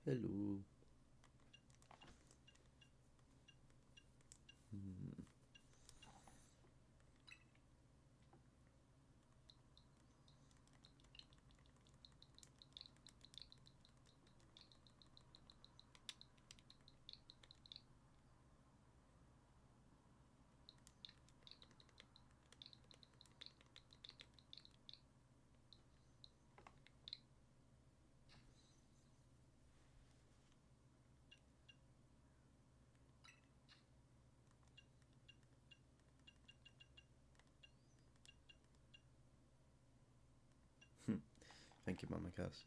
Hello. Thank you, Mama Cass.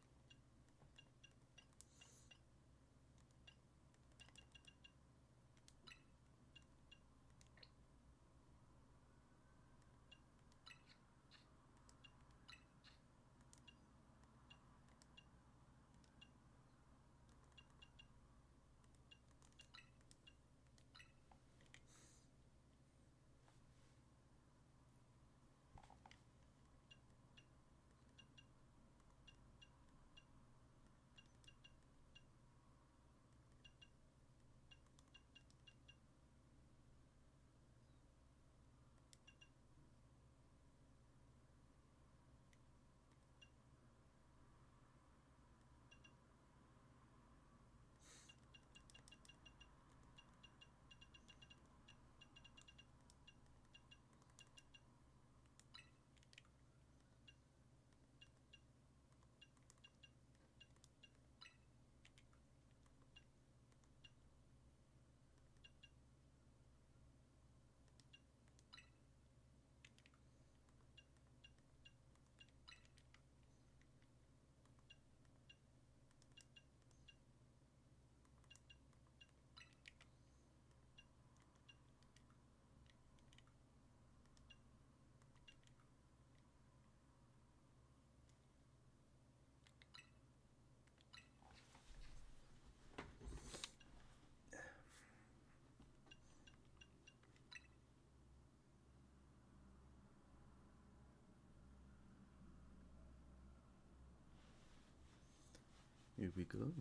Here we go.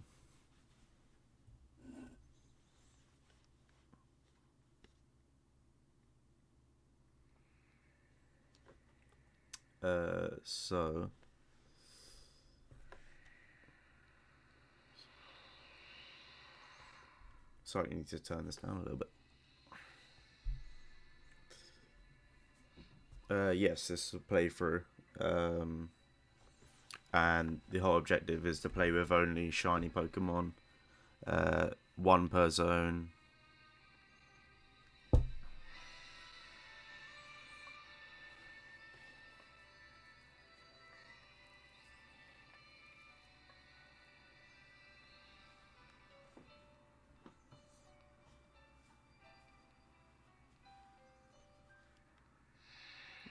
So sorry, I need to turn this down a little bit. Yes, this is a playthrough, and the whole objective is to play with only shiny Pokemon, one per zone.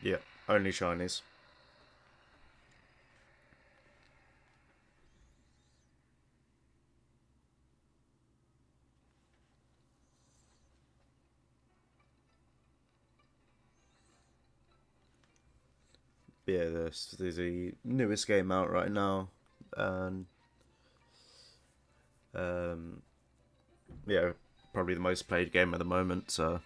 Yeah, only shinies. Yeah, there's the newest game out right now, and yeah, probably the most played game at the moment. So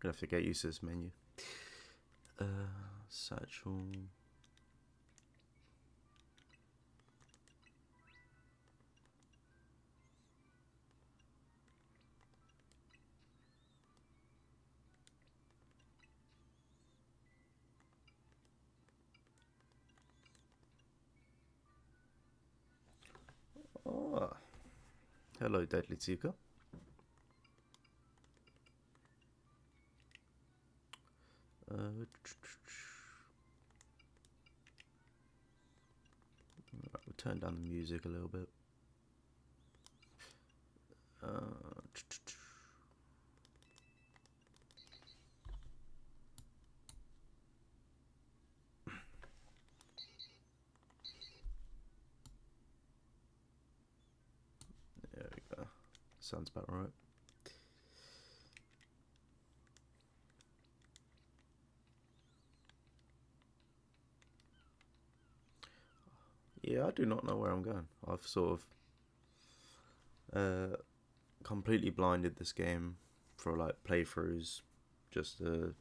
gonna have to get used to this menu. Satchel. Hello, Deadly Tuka. Right, we'll turn down the music a little bit. There we go. Sounds about right. Yeah, I do not know where I'm going. I've sort of completely blinded this game for like playthroughs just to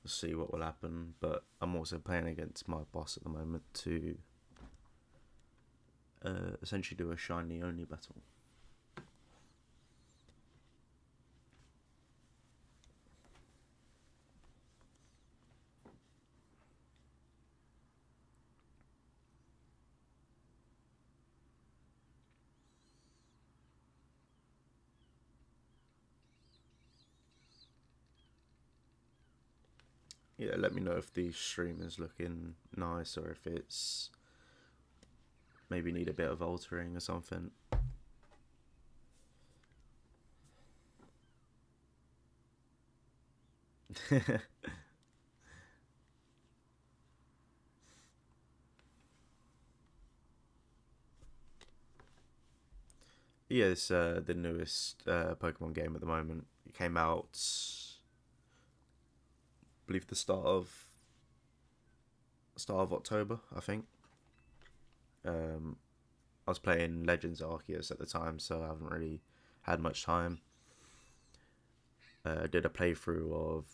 see what will happen, but I'm also playing against my boss at the moment to essentially do a shiny only battle. Yeah, let me know if the stream is looking nice or if it's maybe need a bit of altering or something. Yeah, it's the newest Pokemon game at the moment. It came out, I believe, the start of October, I think. I was playing Legends Arceus at the time, so I haven't really had much time. I did a playthrough of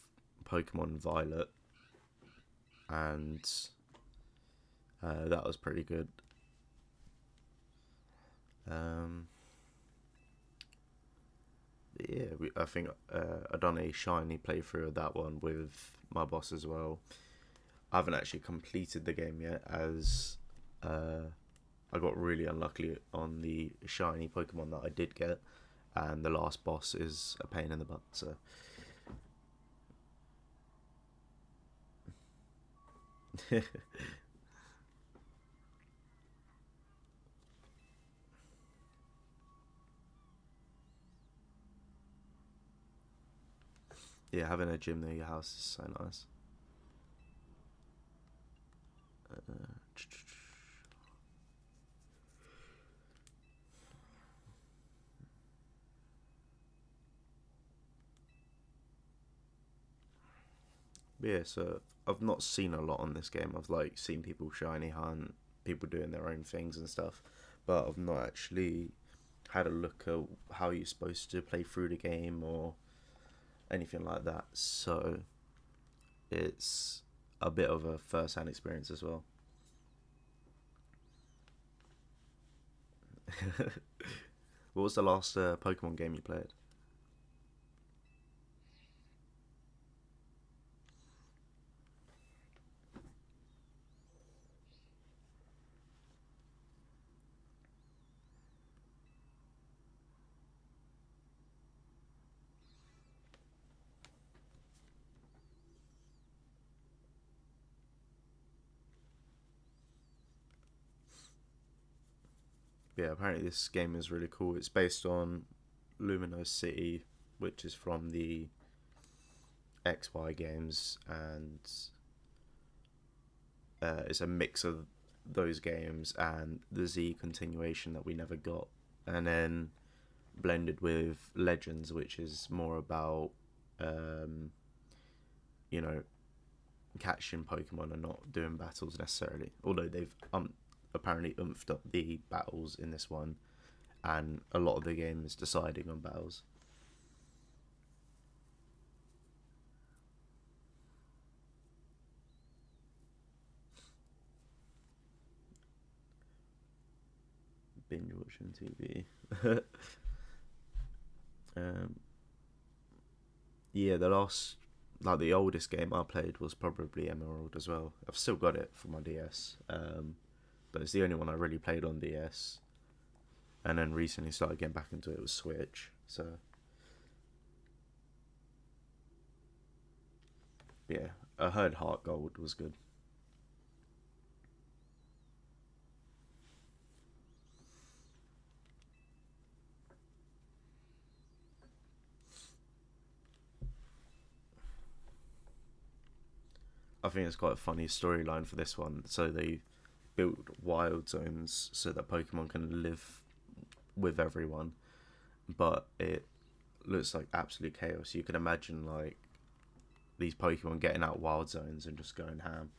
Pokemon Violet, and that was pretty good. Yeah, I think I done a shiny playthrough of that one with my boss as well. I haven't actually completed the game yet, as I got really unlucky on the shiny Pokemon that I did get, and the last boss is a pain in the butt. So yeah, having a gym near your house is so nice. But yeah, so I've not seen a lot on this game. I've like seen people shiny hunt, people doing their own things and stuff, but I've not actually had a look at how you're supposed to play through the game or anything like that. So it's a bit of a first-hand experience as well. What was the last Pokemon game you played? Yeah, apparently this game is really cool. It's based on Luminous City, which is from the XY games, and it's a mix of those games and the Z continuation that we never got, and then blended with Legends, which is more about um, you know, catching Pokemon and not doing battles necessarily. Although they've apparently oomphed up the battles in this one, and a lot of the game is deciding on battles. Binge watching TV. um, yeah, the oldest game I played was probably Emerald as well. I've still got it for my DS, but it's the only one I really played on DS. and then recently started getting back into it with Switch. So yeah, I heard Heart Gold was good. I think it's quite a funny storyline for this one. So they built wild zones so that Pokemon can live with everyone, but it looks like absolute chaos. You can imagine like these Pokemon getting out wild zones and just going ham.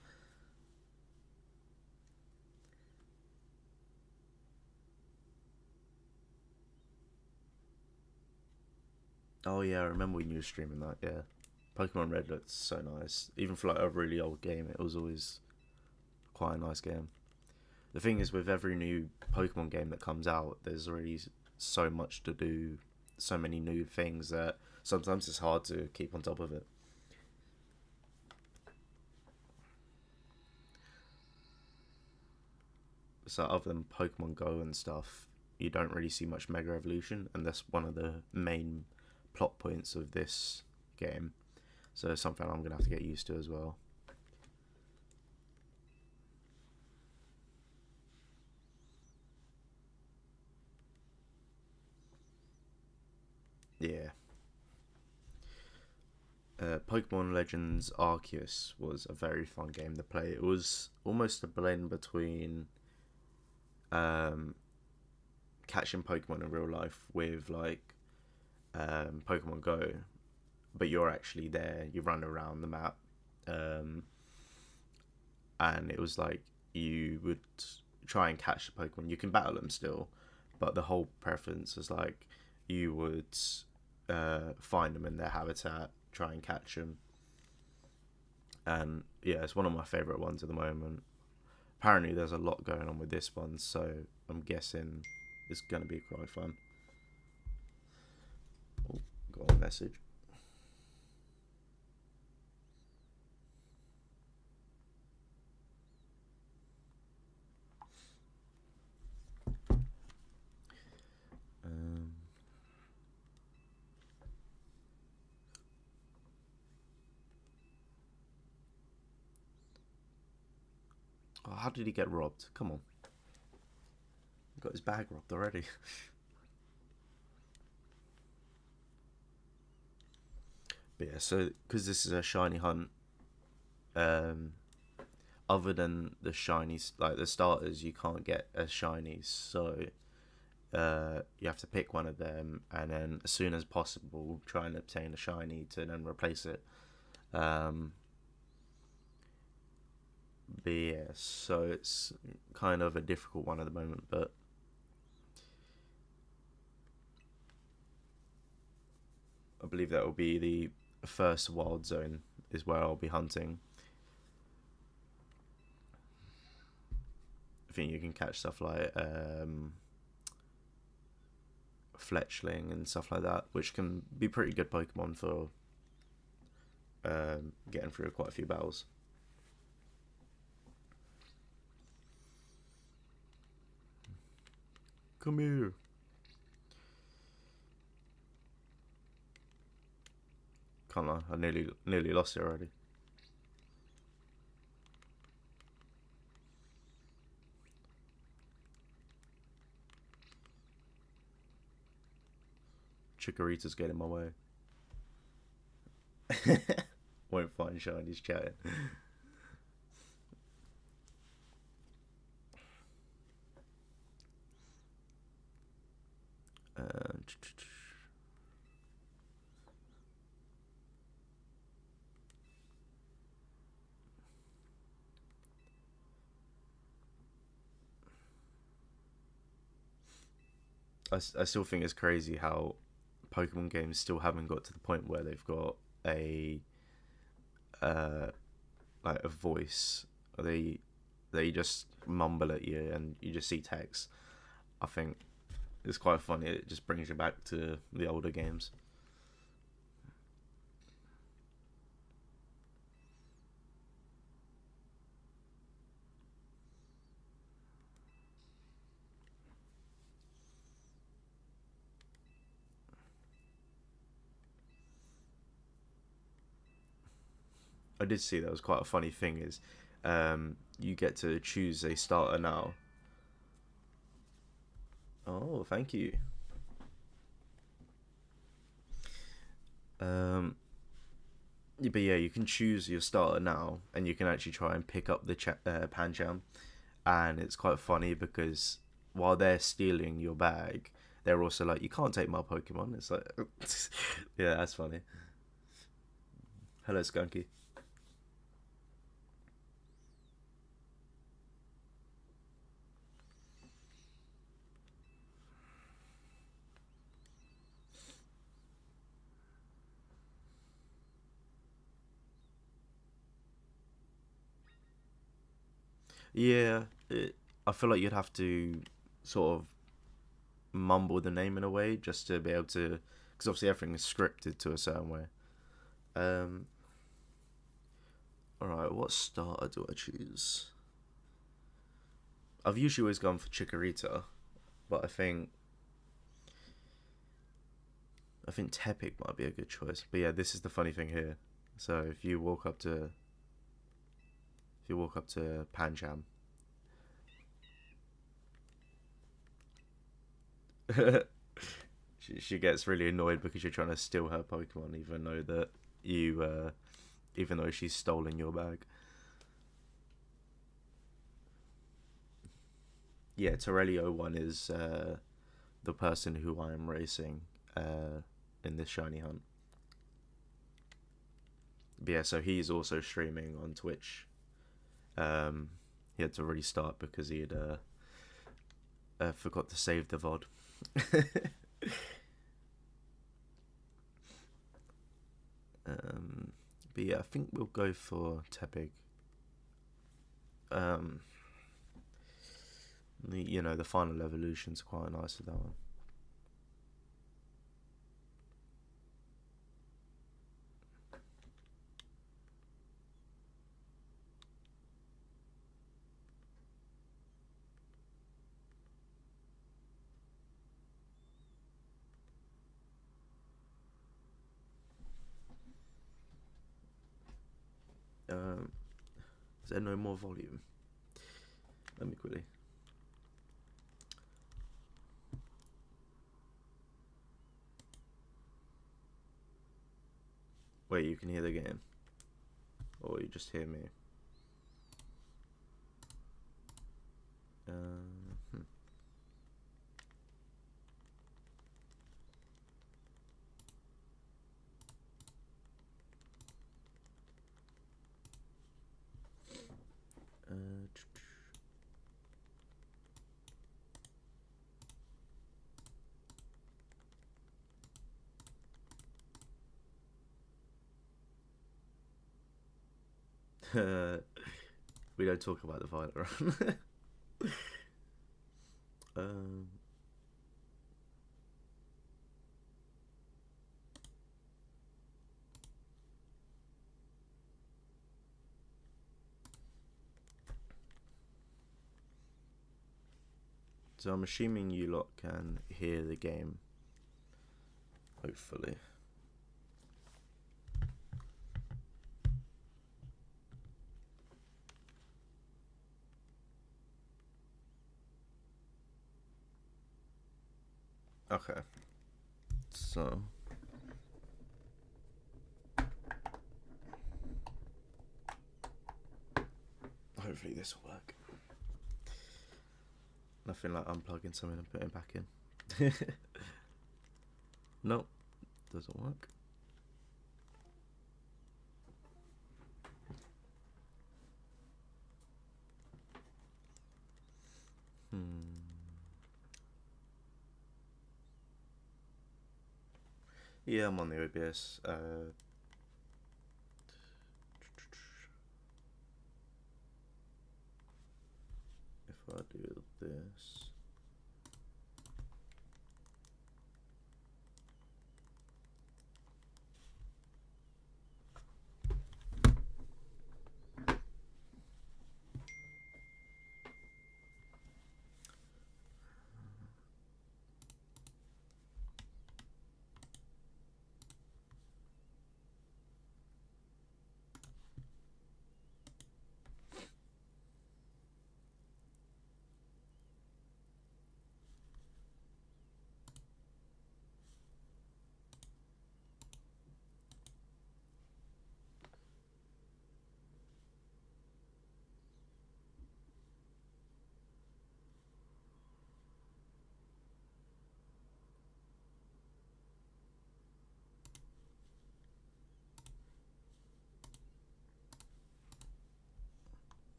Oh yeah, I remember when you were streaming that. Yeah, Pokemon Red looked so nice. Even for like a really old game, it was always quite a nice game. The thing is, with every new Pokemon game that comes out, there's already so much to do, so many new things that sometimes it's hard to keep on top of it. So other than Pokemon Go and stuff, you don't really see much Mega Evolution, and that's one of the main plot points of this game. So it's something I'm gonna have to get used to as well. Yeah. Pokemon Legends Arceus was a very fun game to play. It was almost a blend between um, catching Pokemon in real life with like Pokemon Go, but you're actually there. You run around the map, um, and it was like you would try and catch the Pokemon. You can battle them still, but the whole preference is like you would find them in their habitat, try and catch them, and yeah, it's one of my favorite ones at the moment. Apparently, there's a lot going on with this one, so I'm guessing it's gonna be quite fun. Oh, got a message. Um, oh, how did he get robbed? Come on, he got his bag robbed already. But yeah, so because this is a shiny hunt, um, other than the shinies, like the starters, you can't get as shinies. So you have to pick one of them, and then as soon as possible, try and obtain a shiny to then replace it. Um, but yeah, so it's kind of a difficult one at the moment, but I believe that will be the first wild zone is where I'll be hunting. I think you can catch stuff like Fletchling and stuff like that, which can be pretty good Pokemon for getting through quite a few battles. Come here. Can't lie, I nearly lost it already. Chikorita's getting in my way. Won't find shinies chatting. Uh, I still think it's crazy how Pokemon games still haven't got to the point where they've got a uh, like a voice. They just mumble at you and you just see text. I think it's quite funny. It just brings you back to the older games. I did see that was quite a funny thing is you get to choose a starter now. Oh, thank you. But yeah, you can choose your starter now, and you can actually try and pick up the Pancham, and it's quite funny because while they're stealing your bag, they're also like, "You can't take my Pokemon." It's like, yeah, that's funny. Hello, Skunky. Yeah, I feel like you'd have to sort of mumble the name in a way just to be able to, because obviously everything is scripted to a certain way. Um, all right, what starter do I choose? I've usually always gone for Chikorita, but I think Tepig might be a good choice. But yeah, this is the funny thing here. So if you walk up to Pancham, she gets really annoyed because you're trying to steal her Pokemon, even though she's stolen your bag. Yeah, Torelli 01 is the person who I am racing in this shiny hunt. But yeah, so he's also streaming on Twitch. Um, he had to restart because he had forgot to save the VOD. um, but yeah, I think we'll go for Tepig. Um, the final evolution's quite nice with that one. Um, is there no more volume? Let me quickly. Wait, you can hear the game, or you just hear me? Hmm. Uh, we don't talk about the Violet run. um, so I'm assuming you lot can hear the game. Hopefully. Okay. So. Hopefully this will work. Nothing like unplugging something and putting it back in. Nope. Doesn't work. Yeah, I'm on the OBS. If I do this.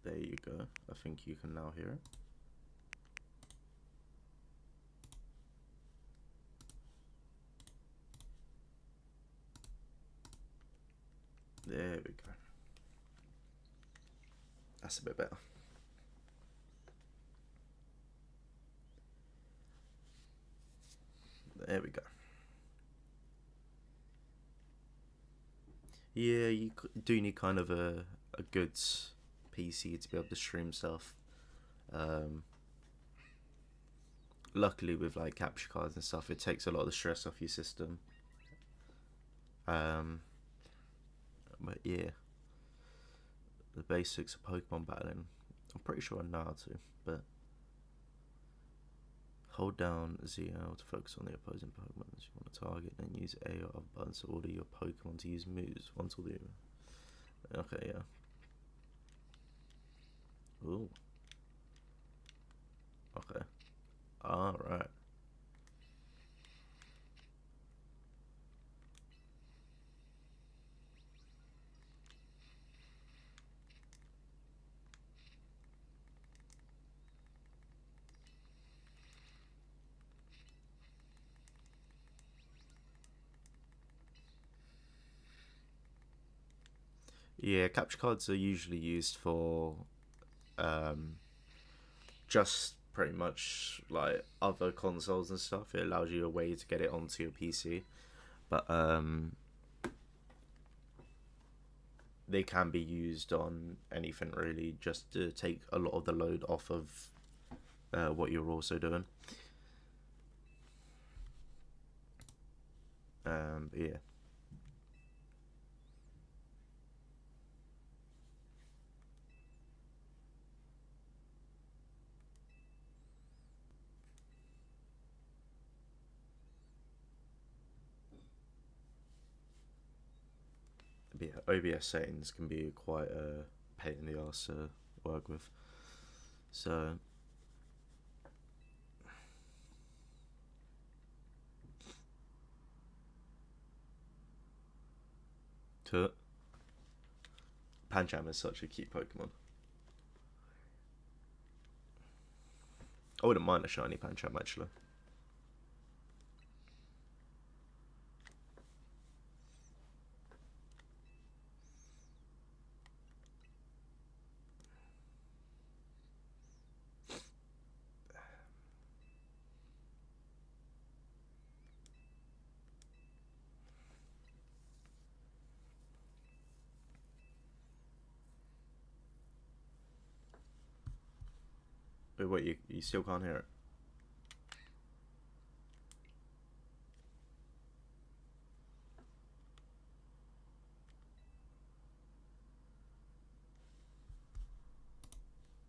There you go. I think you can now hear it. There we go. That's a bit better. There we go. Yeah, you do need kind of a good PC to be able to stream stuff. Luckily, with like capture cards and stuff, it takes a lot of the stress off your system. But yeah, the basics of Pokemon battling, I'm pretty sure I know how to, but hold down ZL to focus on the opposing Pokemon that you want to target, then use A or other buttons to order your Pokemon to use moves. Once all the... Okay, yeah. Ooh. Okay. Alright. Yeah, capture cards are usually used for just pretty much like other consoles and stuff. It allows you a way to get it onto your PC, but they can be used on anything really, just to take a lot of the load off of what you're also doing. Yeah. But yeah, OBS settings can be quite a pain in the ass to work with. So to Pancham is such a cute Pokemon. I wouldn't mind a shiny Pancham actually. But wait, you still can't hear it?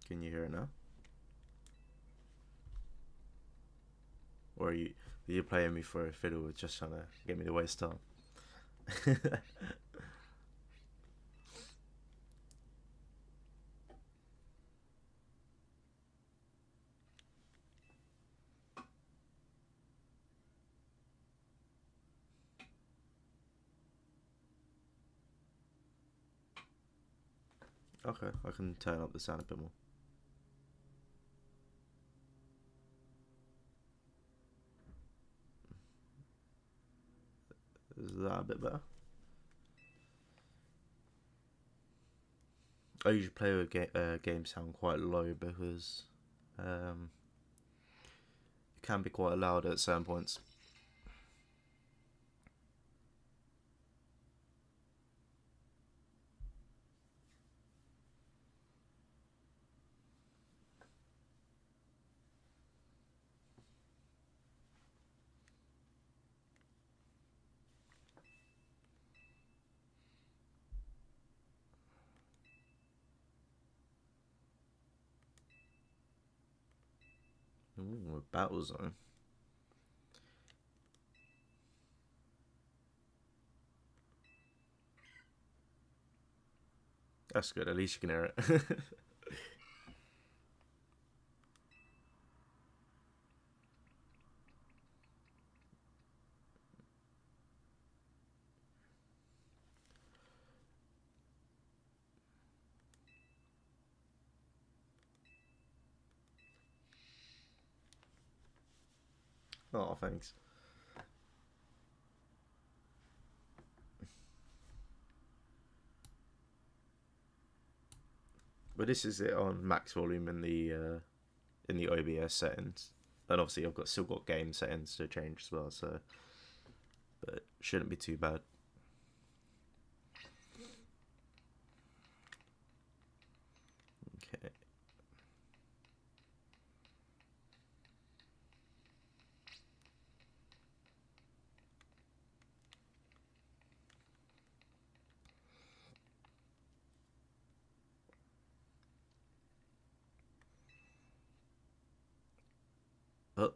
Can you hear it now? Or are you playing me for a fiddle with just trying to get me to waste time? Okay, I can turn up the sound a bit more. Is that a bit better? I usually play with game sound quite low because it can be quite loud at certain points. Ooh, a battle zone. That's good. At least you can hear it. Oh, thanks. But this is it on max volume in the OBS settings, and obviously I've got still got game settings to change as well. So, but shouldn't be too bad. Okay. Oh.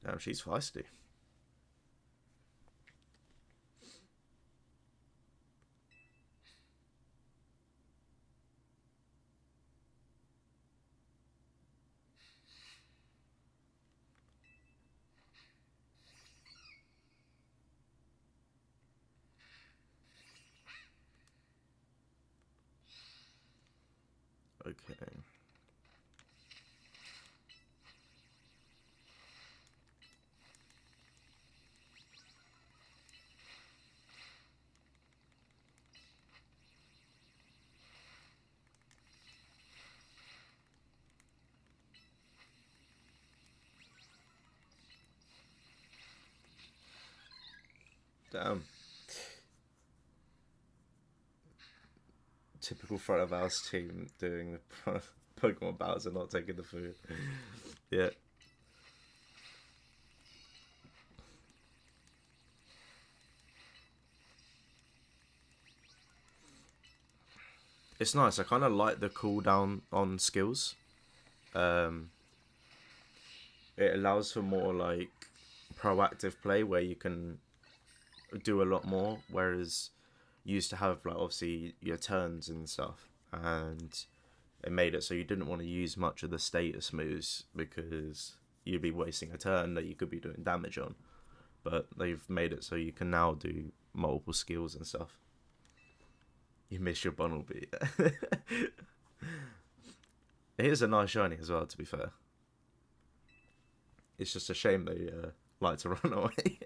Damn, she's feisty. Okay. Damn. Typical front of house team doing the Pokemon battles and not taking the food. Yeah. It's nice. I kind of like the cooldown on skills. Um, it allows for more like proactive play where you can do a lot more. Whereas you used to have like obviously your turns and stuff, and it made it so you didn't want to use much of the status moves because you'd be wasting a turn that you could be doing damage on. But they've made it so you can now do multiple skills and stuff. You miss your Bunnelby. It is a nice shiny as well, to be fair. It's just a shame they like to run away.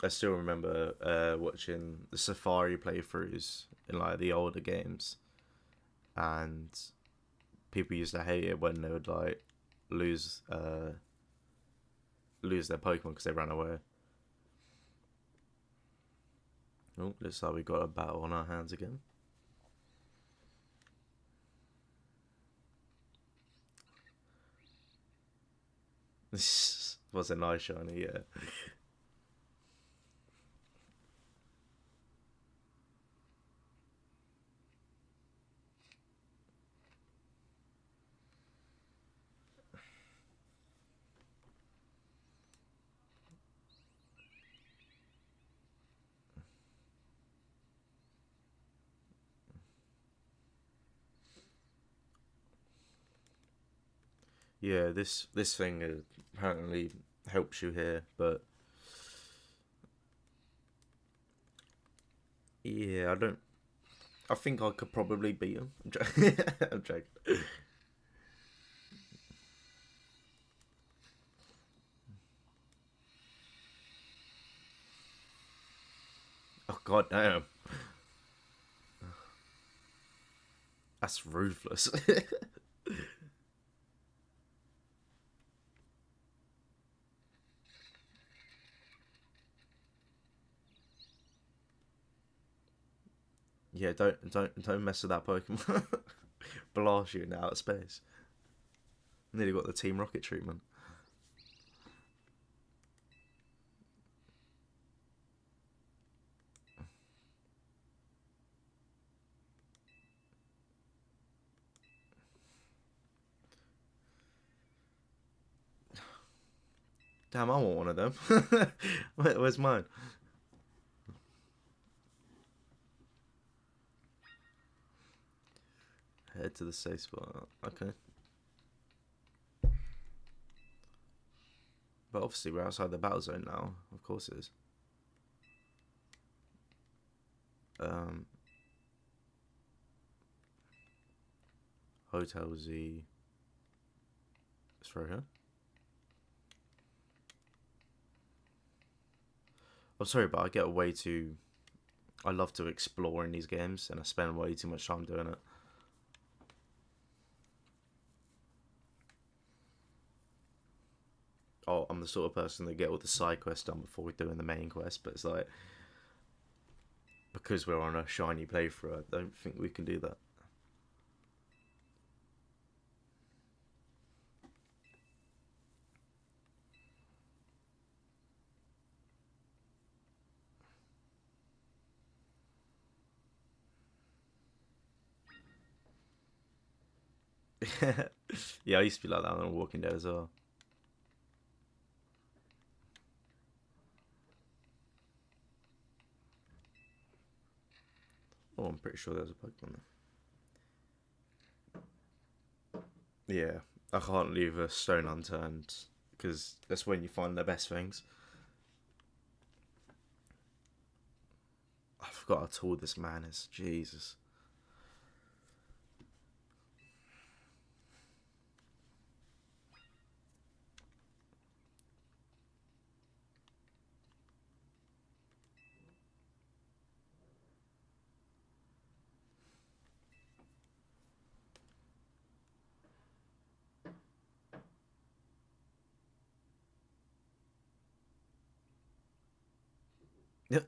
I still remember watching the Safari playthroughs in like the older games, and people used to hate it when they would like lose lose their Pokemon because they ran away. Oh, looks like we got a battle on our hands again. This was a nice shiny, yeah. Yeah, this thing apparently helps you here, but yeah, I don't. I think I could probably beat him. I'm joking. Oh god damn, that's ruthless. Yeah, don't mess with that Pokemon. Blast you in outer space. Nearly got the Team Rocket treatment. Damn, I want one of them. Where's mine? Head to the safe spot. Okay. But obviously we're outside the battle zone now. Of course it is. Hotel Z. It's right here. I'm sorry, but I get way too... I love to explore in these games, and I spend way too much time doing it. Oh, I'm the sort of person that get all the side quests done before we're doing the main quest, but it's like... Because we're on a shiny playthrough, I don't think we can do that. Yeah, I used to be like that on Walking Dead as well. Oh, I'm pretty sure there's a Pokemon there. Yeah, I can't leave a stone unturned, because that's when you find the best things. I forgot how tall this man is. Jesus. Yep.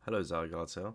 Hello, Zygarde.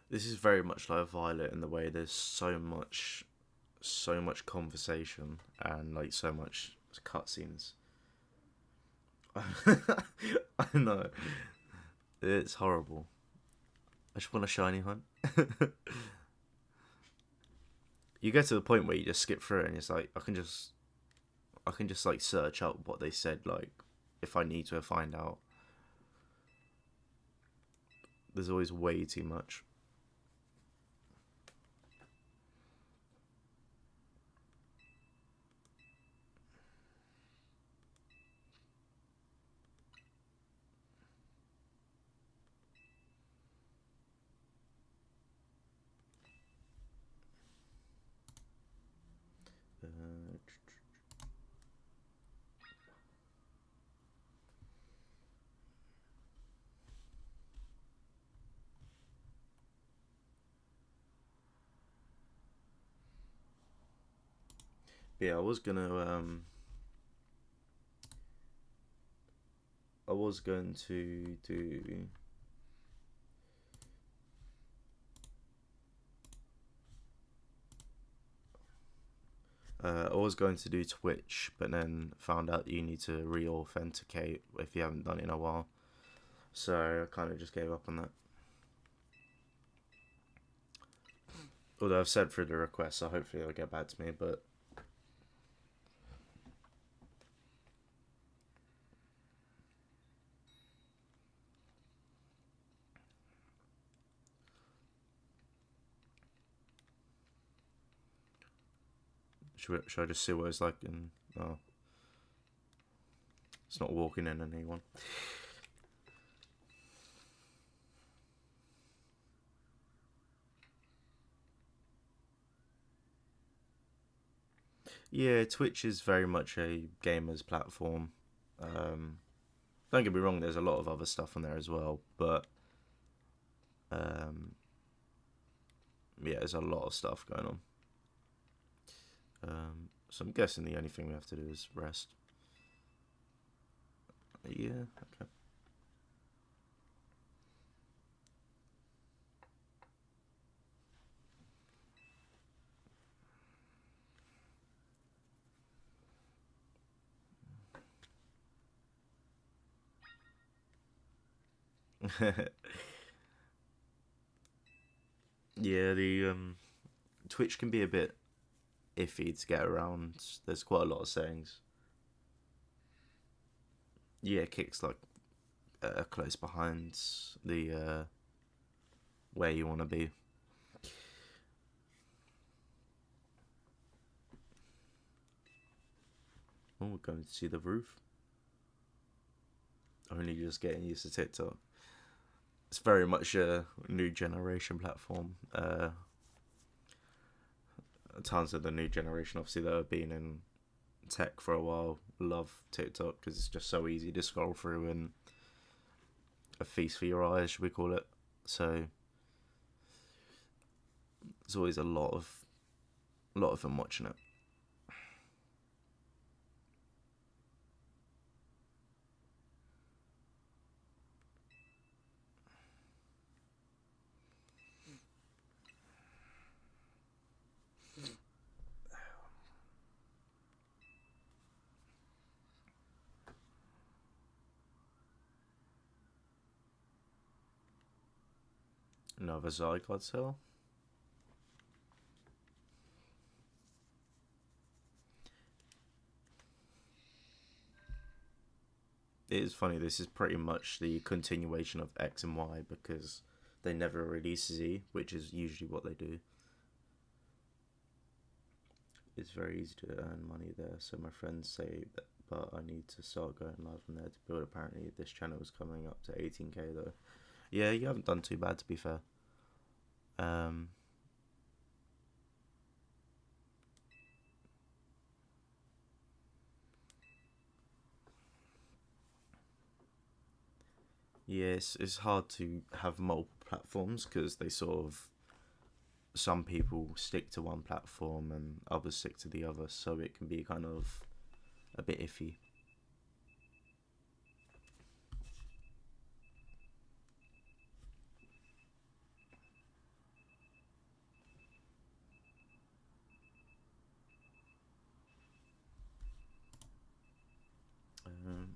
This is very much like Violet in the way there's so much conversation and like so much cutscenes. I know, it's horrible. I just want a shiny hunt. You get to the point where you just skip through it and it's like I can just like search up what they said, like if I need to find out. There's always way too much. Yeah, I was going to do... I was going to do Twitch, but then found out you need to re-authenticate if you haven't done it in a while. So I kind of just gave up on that. Although I've sent through the request, so hopefully they'll get back to me, but... Should I just see what it's like in... Oh. It's not walking in anyone. Yeah, Twitch is very much a gamer's platform. Don't get me wrong, there's a lot of other stuff on there as well, but yeah, there's a lot of stuff going on. So I'm guessing the only thing we have to do is rest. Yeah, okay. Yeah, the Twitch can be a bit iffy to get around. There's quite a lot of settings. Yeah, Kick's like close behind the where you want to be. Oh, we're going to see the roof. Only just getting used to TikTok. It's very much a new generation platform. Tons of the new generation, obviously, that have been in tech for a while, love TikTok because it's just so easy to scroll through and a feast for your eyes, should we call it? So there's always a lot of them watching it. Another Zygote cell. It is funny, this is pretty much the continuation of X and Y because they never release Z, which is usually what they do. It's very easy to earn money there, so my friends say that, but I need to start going live on there to build. Apparently this channel is coming up to 18k though. Yeah, you haven't done too bad, to be fair. Yes, it's hard to have multiple platforms because they sort of, some people stick to one platform and others stick to the other, so it can be kind of a bit iffy. Um,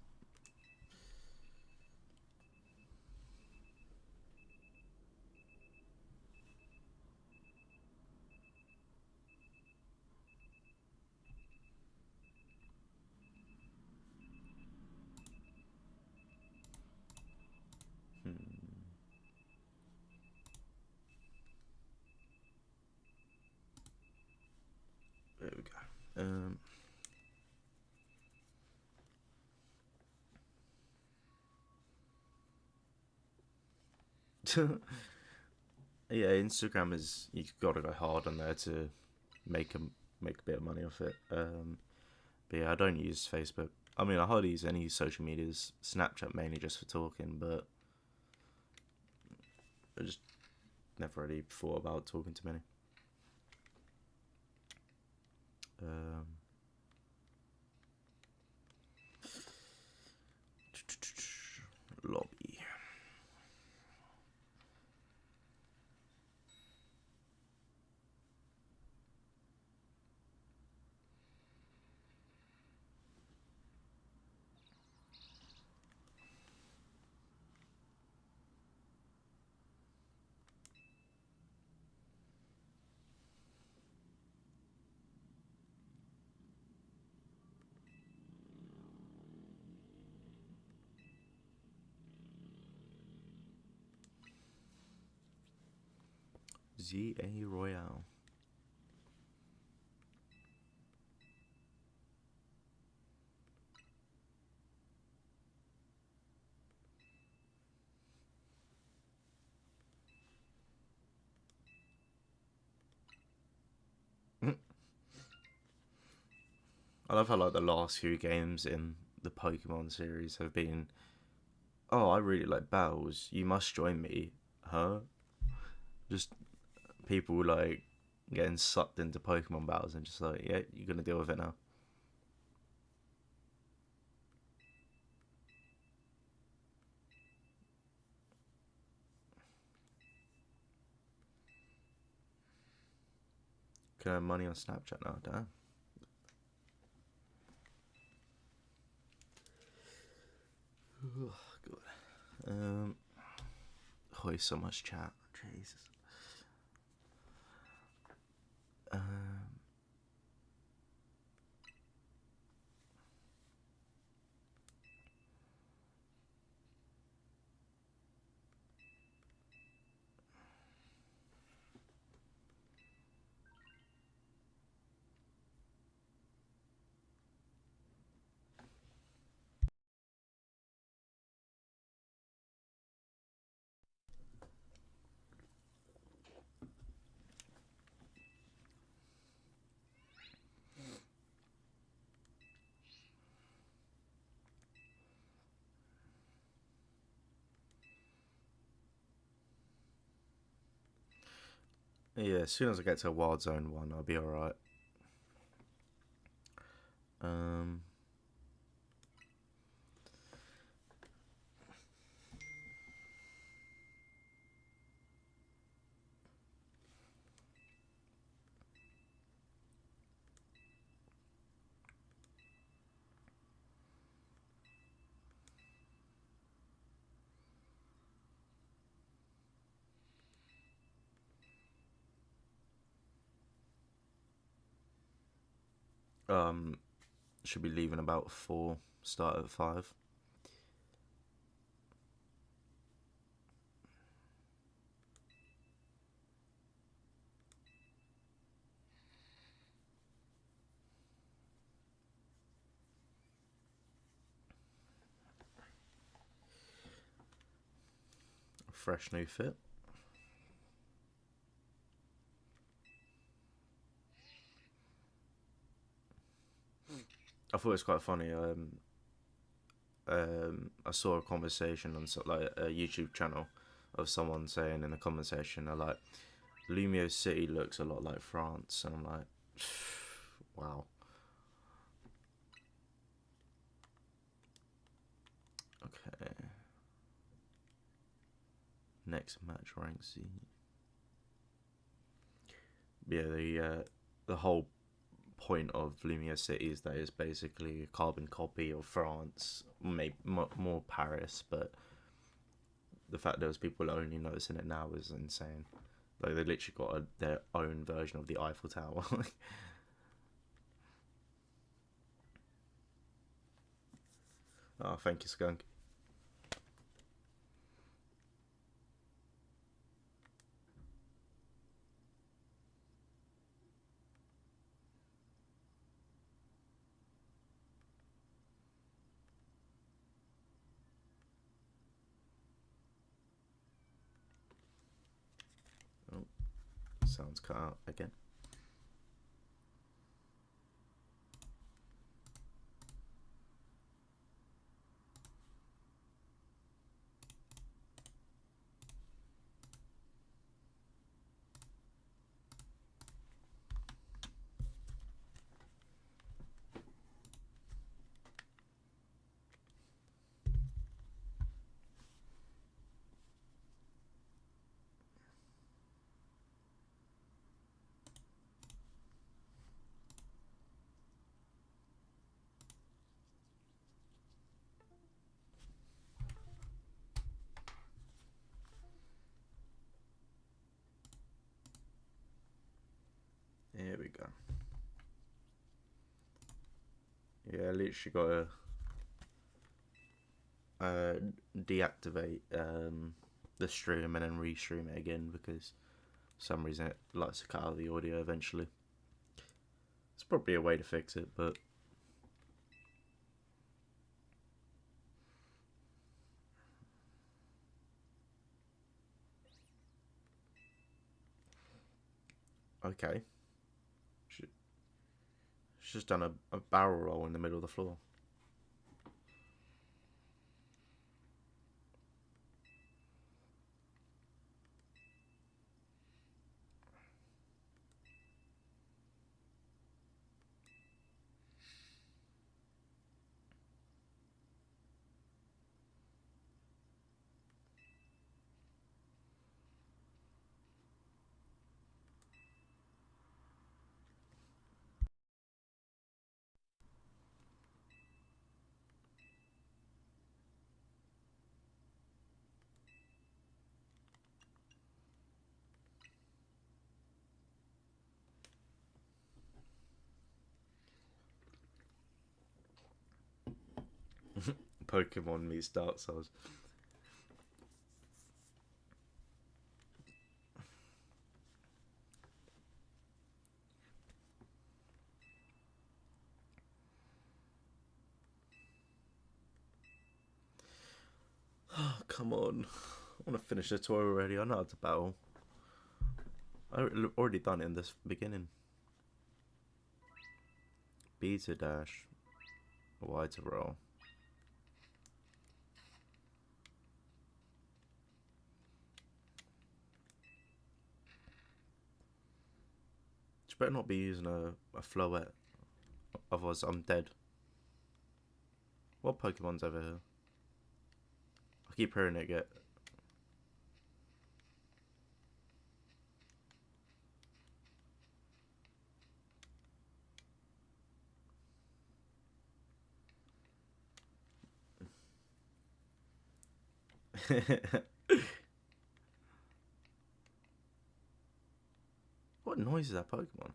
there we go. Yeah, Instagram is, you've got to go hard on there to make a bit of money off it. But yeah, I don't use Facebook. I mean, I hardly use any social medias. Snapchat mainly just for talking, but I just never really thought about talking to many. Lobby. ZA Royale. I love how like the last few games in the Pokemon series have been, oh, I really like battles. You must join me, huh? Just people like getting sucked into Pokemon battles and just like, yeah, you're gonna deal with it now. Can earn money on Snapchat now, damn. God. always so much chat. Jesus. Um, yeah, as soon as I get to Wild Zone 1, I'll be alright. Um, um, should be leaving about 4, start at 5. Fresh new fit. I thought it was quite funny. I saw a conversation on like a YouTube channel of someone saying in the conversation, they're like, Lumio City looks a lot like France, and I'm like, wow. Okay. Next match rank Z. Yeah, the whole point of Lumia City is that it's basically a carbon copy of France, maybe more Paris, but the fact those people only noticing it now is insane. Like they literally got their own version of the Eiffel Tower. Oh, thank you, Skunk. Oh, sounds cut out again. Here we go. Yeah, I literally got to deactivate the stream and then restream it again because for some reason it likes to cut out the audio eventually. It's probably a way to fix it, but okay. She's just done a barrel roll in the middle of the floor. Pokemon meets Dark Souls. Oh, come on. I want to finish the tour already. I know how to battle. I already done it in this beginning. B to dash. Y to roll. You better not be using a Floette. Otherwise, I'm dead. What Pokemon's over here? I keep hearing it get. What noise is that Pokemon?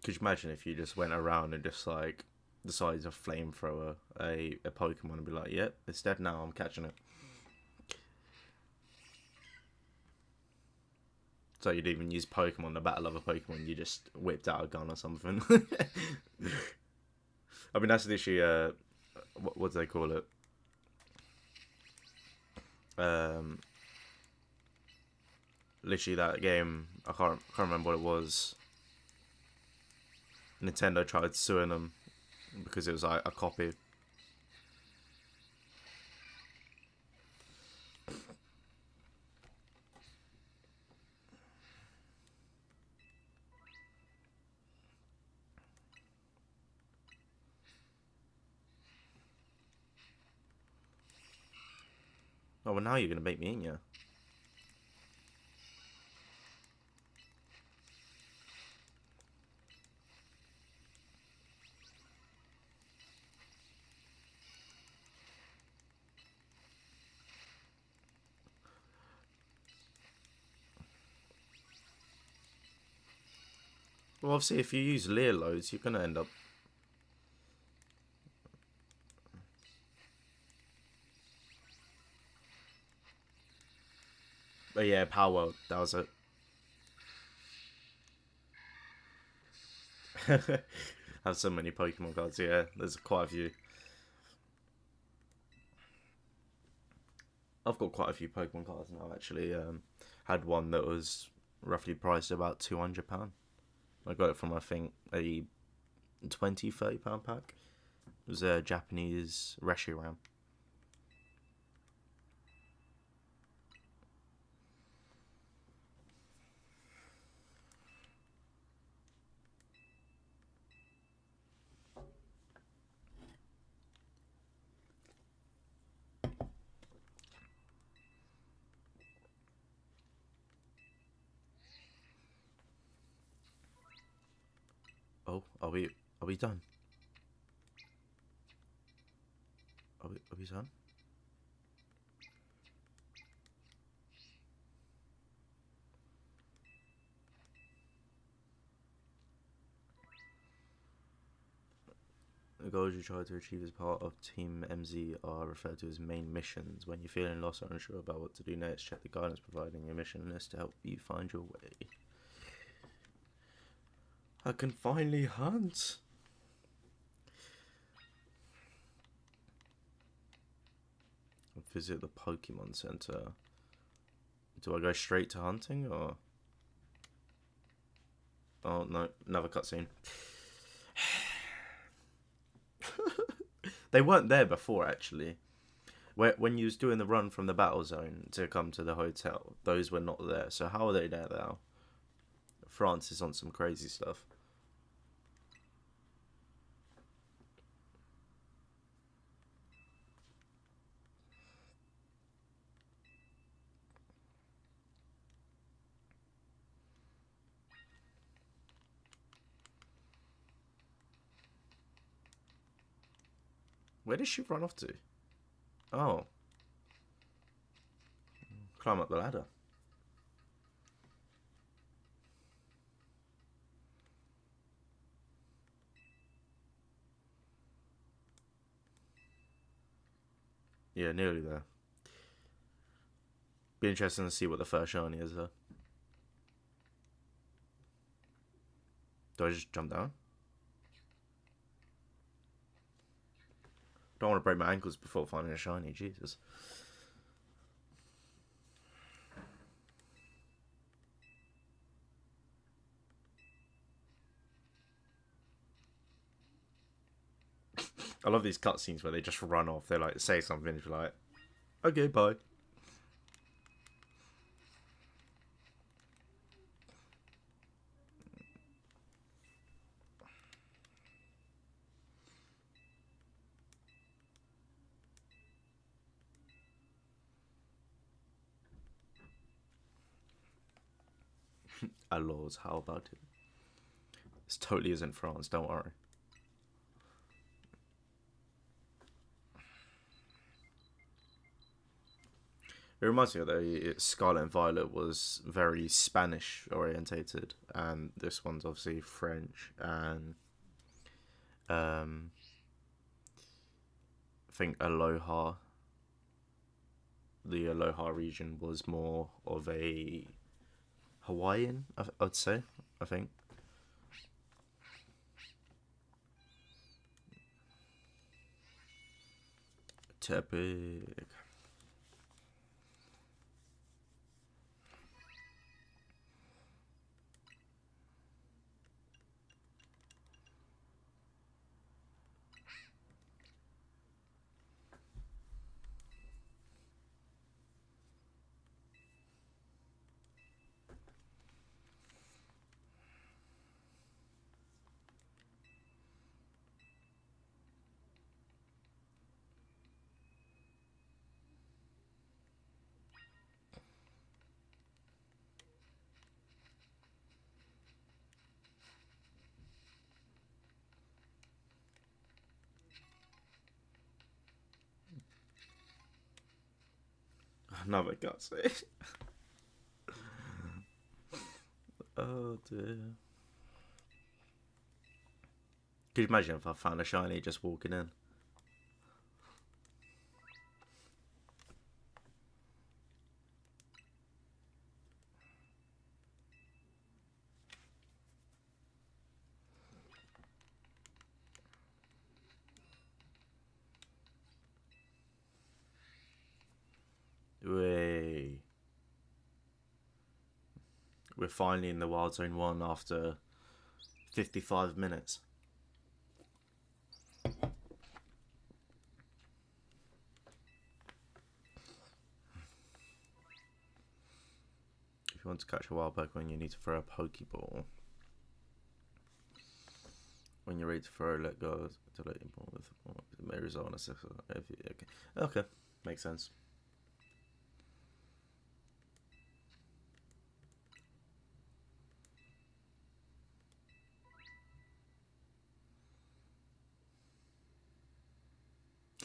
Could you imagine if you just went around and just like decided to flamethrower a Pokemon and be like, yep, it's dead now, I'm catching it. So you'd even use Pokemon to battle other Pokemon, you just whipped out a gun or something. I mean, that's literally, what do they call it? Literally that game, I can't remember what it was. Nintendo tried suing them because it was like a copy. Oh, well, now you're going to make me in, yeah. Well, obviously, if you use Leer loads, you're going to end up... But yeah, Power World, that was it. Have so many Pokemon cards, yeah, there's quite a few. I've got quite a few Pokemon cards now, actually. Had one that was roughly priced about £200. I got it from, I think, a £20-30 pack. It was a Japanese Reshiram. Oh, are we done? Are we done? The goals you try to achieve as part of Team MZ are referred to as main missions. When you're feeling lost or unsure about what to do next, check the guidance provided in your mission list to help you find your way. I can finally hunt! Visit the Pokemon Center. Do I go straight to hunting or... Oh no, another cutscene. They weren't there before, actually. When you was doing the run from the battle zone to come to the hotel, those were not there. So how are they there now? France is on some crazy stuff. Where did she run off to? Oh. Climb up the ladder. Yeah, nearly there. Be interesting to see what the first shiny is, though. Do I just jump down? Don't want to break my ankles before finding a shiny, Jesus. I love these cutscenes where they just run off. They like say something and you're like, okay, bye. Alors, how about it? This totally isn't France, don't worry. It reminds me that Scarlet and Violet was very Spanish orientated, and this one's obviously French, and I think Aloha, the Aloha region was more of a Hawaiian, I'd say, I think. Tepic. Another cutscene. Oh dear. Could you imagine if I found a shiny just walking in? We're finally in the Wild Zone 1 after 55 minutes. If you want to catch a wild Pokemon, you need to throw a Pokeball. When you're ready to throw, let go to let your ball with the ball. It may result in a successful. Okay, makes sense.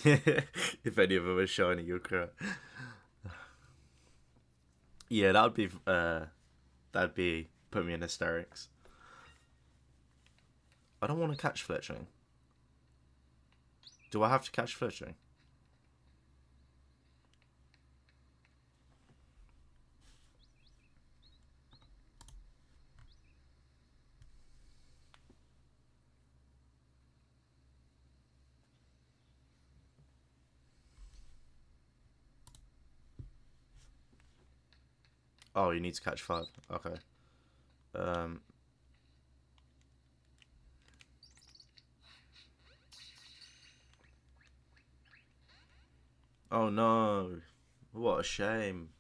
If any of them are shiny, you'll cry. Yeah, that'd be put me in hysterics. I don't want to catch Fletchling. Do I have to catch Fletchling? Oh, you need to catch 5. Okay. Oh no. What a shame.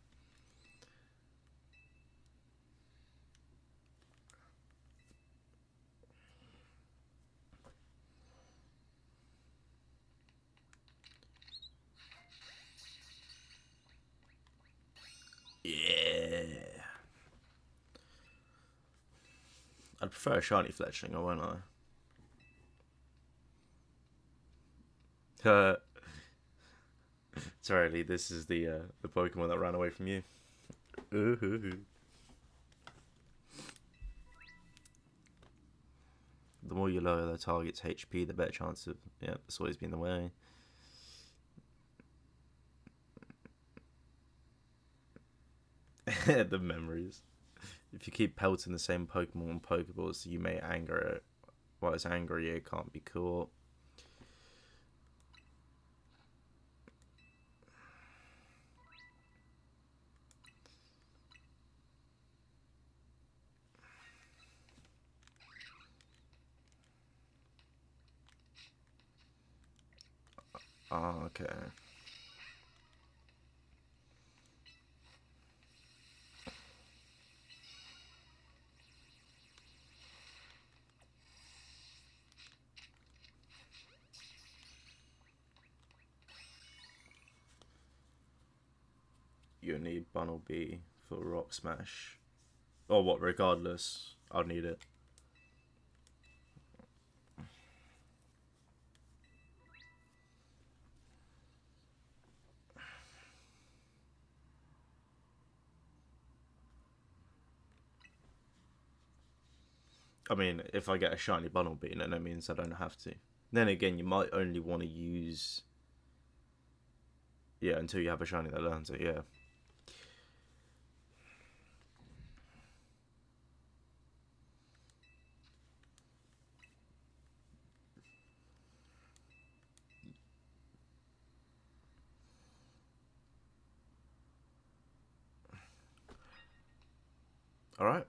Yeah. I'd prefer a shiny Fletchling, won't I? Uh, sorry, Lee, this is the Pokemon that ran away from you. The more you lower the target's HP, the better chance of... Yeah, that's always been the way. The memories. If you keep pelting the same Pokemon on Pokeballs, you may anger it. While it's angry, it can't be caught. Oh, okay. You need Bunnel B for Rock Smash. Or what, regardless, I'll need it. I mean, if I get a shiny Bunnel Bean, then that means I don't have to. Then again, you might only want to use... Yeah, until you have a shiny that learns it, yeah. Alright,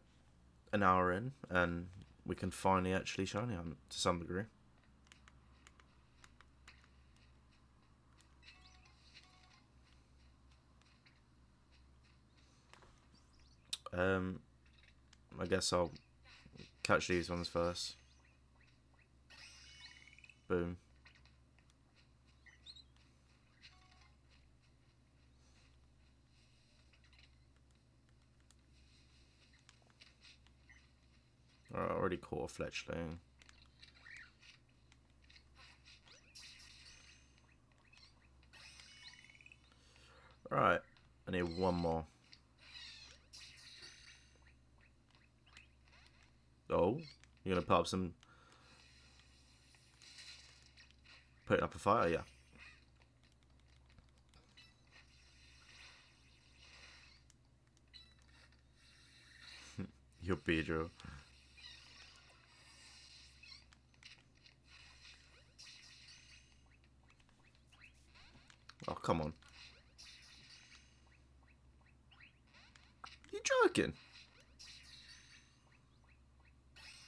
an hour in, and we can finally actually shiny hunt to some degree. I guess I'll catch these ones first. Boom. Alright, I already caught a Fletchling. Alright, I need one more. Oh, you're gonna put up some... Putting up a fire, yeah. Your Beedrill. Oh, come on. You joking?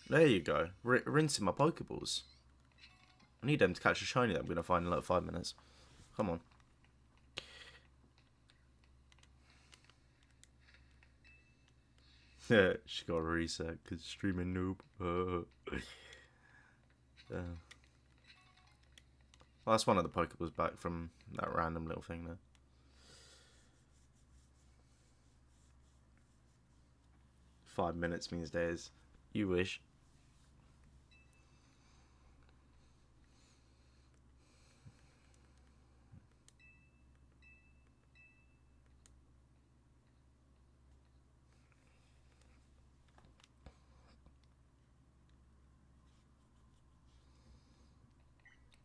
There you go. Rinsing my Pokeballs. I need them to catch a shiny that I'm going to find in like 5 minutes. Come on. Yeah, she got a reset because streaming noob. Well, that's one of the Pokeballs back from that random little thing there. "5 minutes means days." You wish.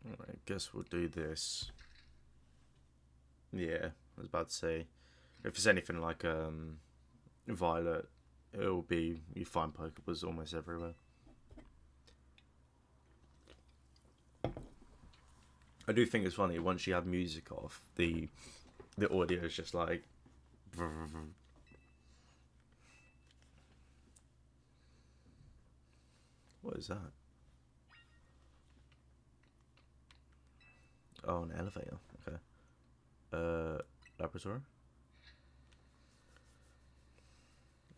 Alright, guess we'll do this. Yeah, I was about to say, if it's anything like Violet, it'll be, you find Pokeballs almost everywhere. I do think it's funny, once you have music off, the audio is just like... What is that? Oh, an elevator. Okay. Laboratory?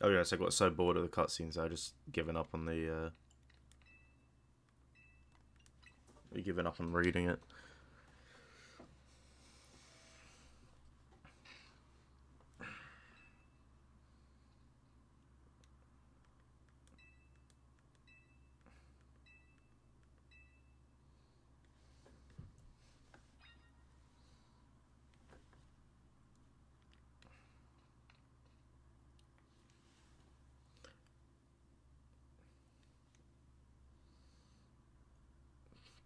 Oh yes, I got so bored of the cutscenes, I just given up on the... given up on reading it.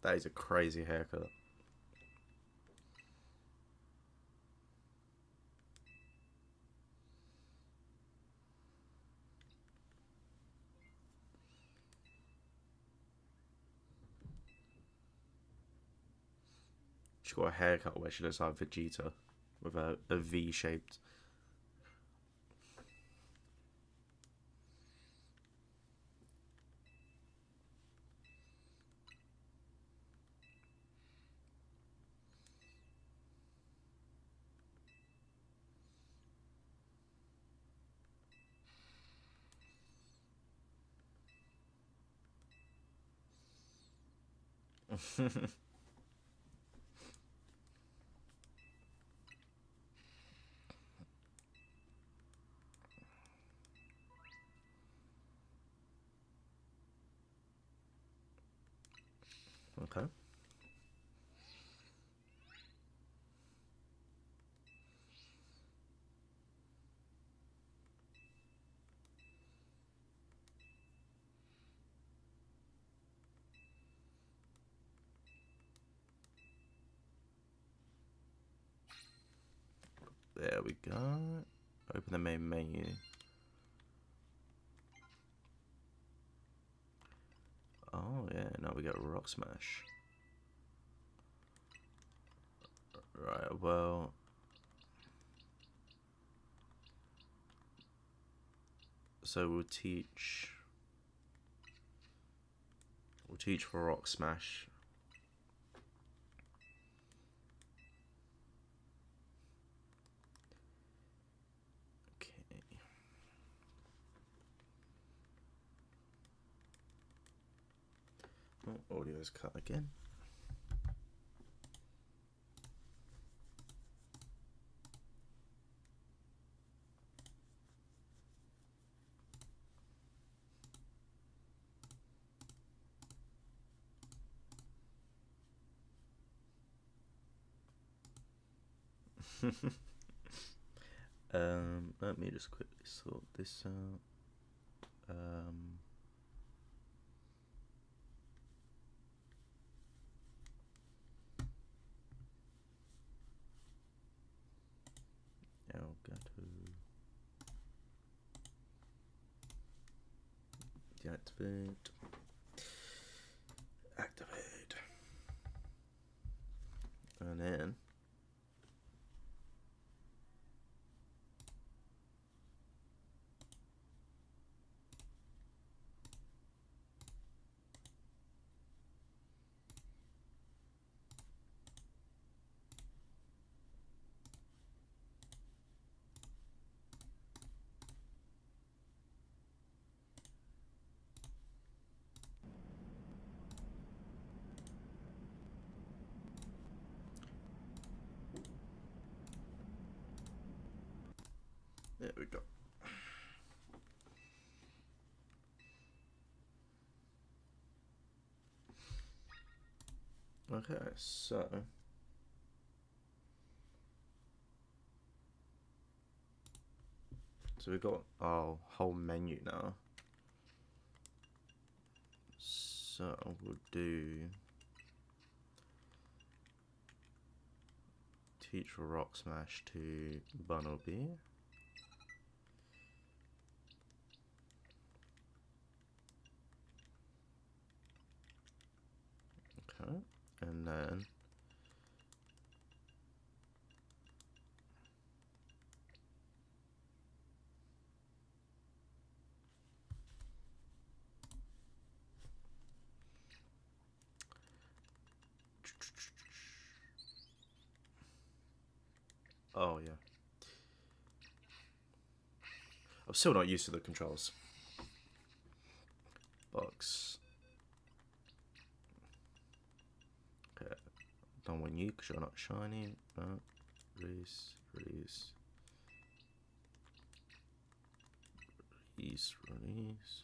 That is a crazy haircut. She's got a haircut where she looks like Vegeta with a V-shaped. Okay. There we go. Open the main menu. Oh yeah, now we got Rock Smash. Right, well, so we'll teach for Rock Smash. Okay. Oh, audio's cut again. Let me just quickly sort this out. Elgato. Deactivate. Activate. And then there we go. Okay, so we've got our whole menu now. So we'll do teach for Rock Smash to Bunnelby. Okay, and then oh yeah, I'm still not used to the controls. Box. Okay, don't want you because you're not shiny. No, release, release, release, release.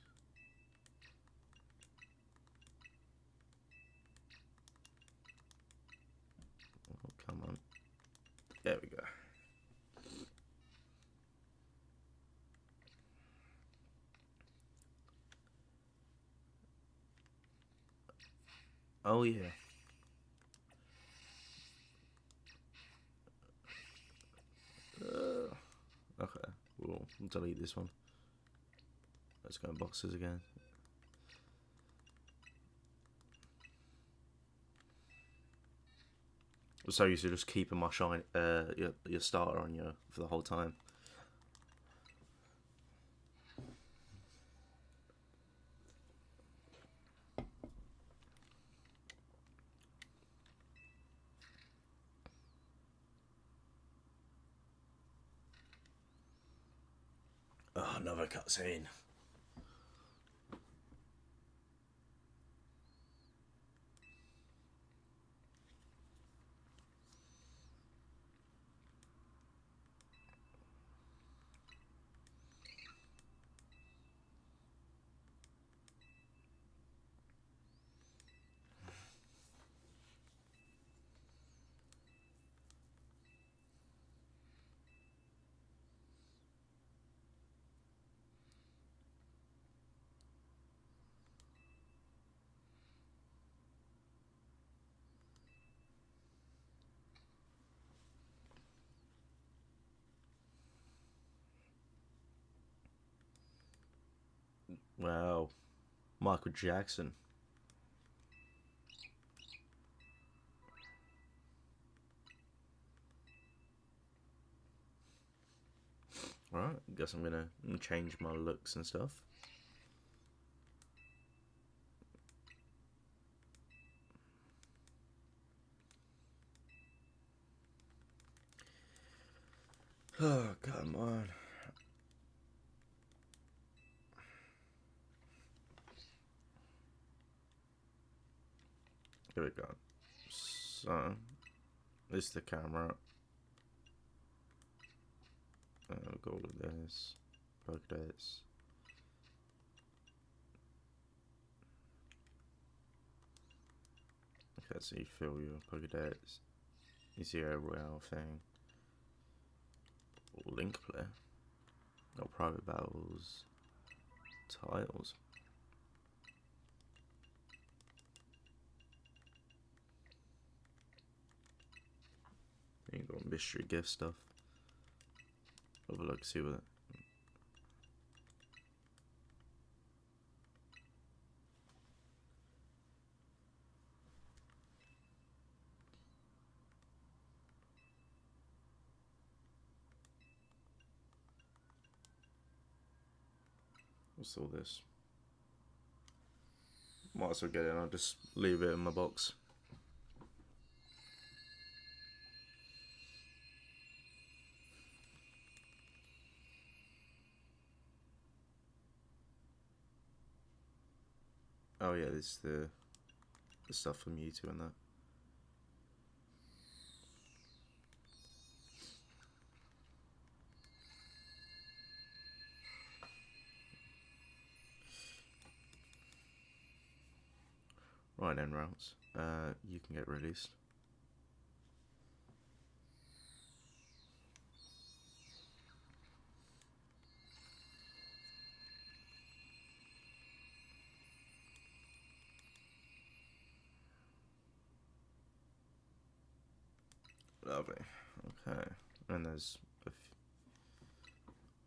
Oh, come on. There we go. Oh yeah. delete this one. Let's go in boxes again. I'm so used to just keeping my your starter on you for the whole time. Oh, another cutscene. Wow, Michael Jackson. Alright, guess I'm gonna change my looks and stuff. Oh, come on. Here we go. So, this is the camera. We've got all of this. Pokédex. Okay, so you fill your Pokédex. You see a royale thing. Link play. Got private battles. Tiles. You got mystery gift stuff. Have a look, see what. What's all this? Might as well get it. I'll just leave it in my box. Oh yeah, this is the stuff from YouTube and that. Right then, routes. You can get released. Lovely. Okay. And there's a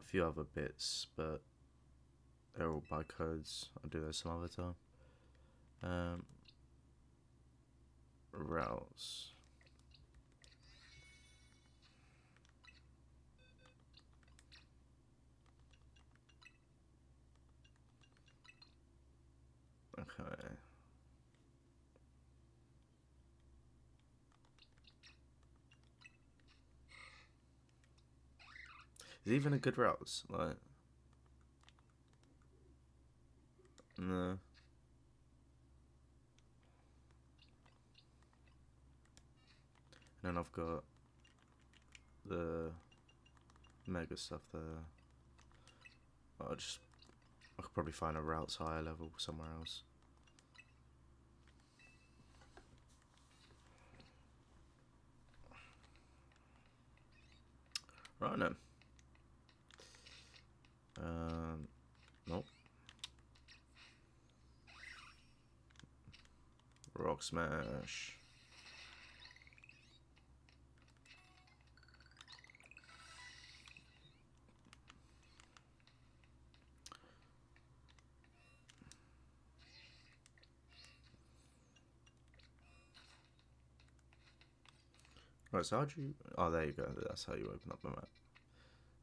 few other bits, but they're all by codes. I'll do those some other time. Routes. Okay. Is it even a good routes? Like, no. And then I've got the mega stuff there. I could probably find a routes higher level somewhere else. Right then. Nope. Rock smash. Right, so how do you... Oh, there you go. That's how you open up the map.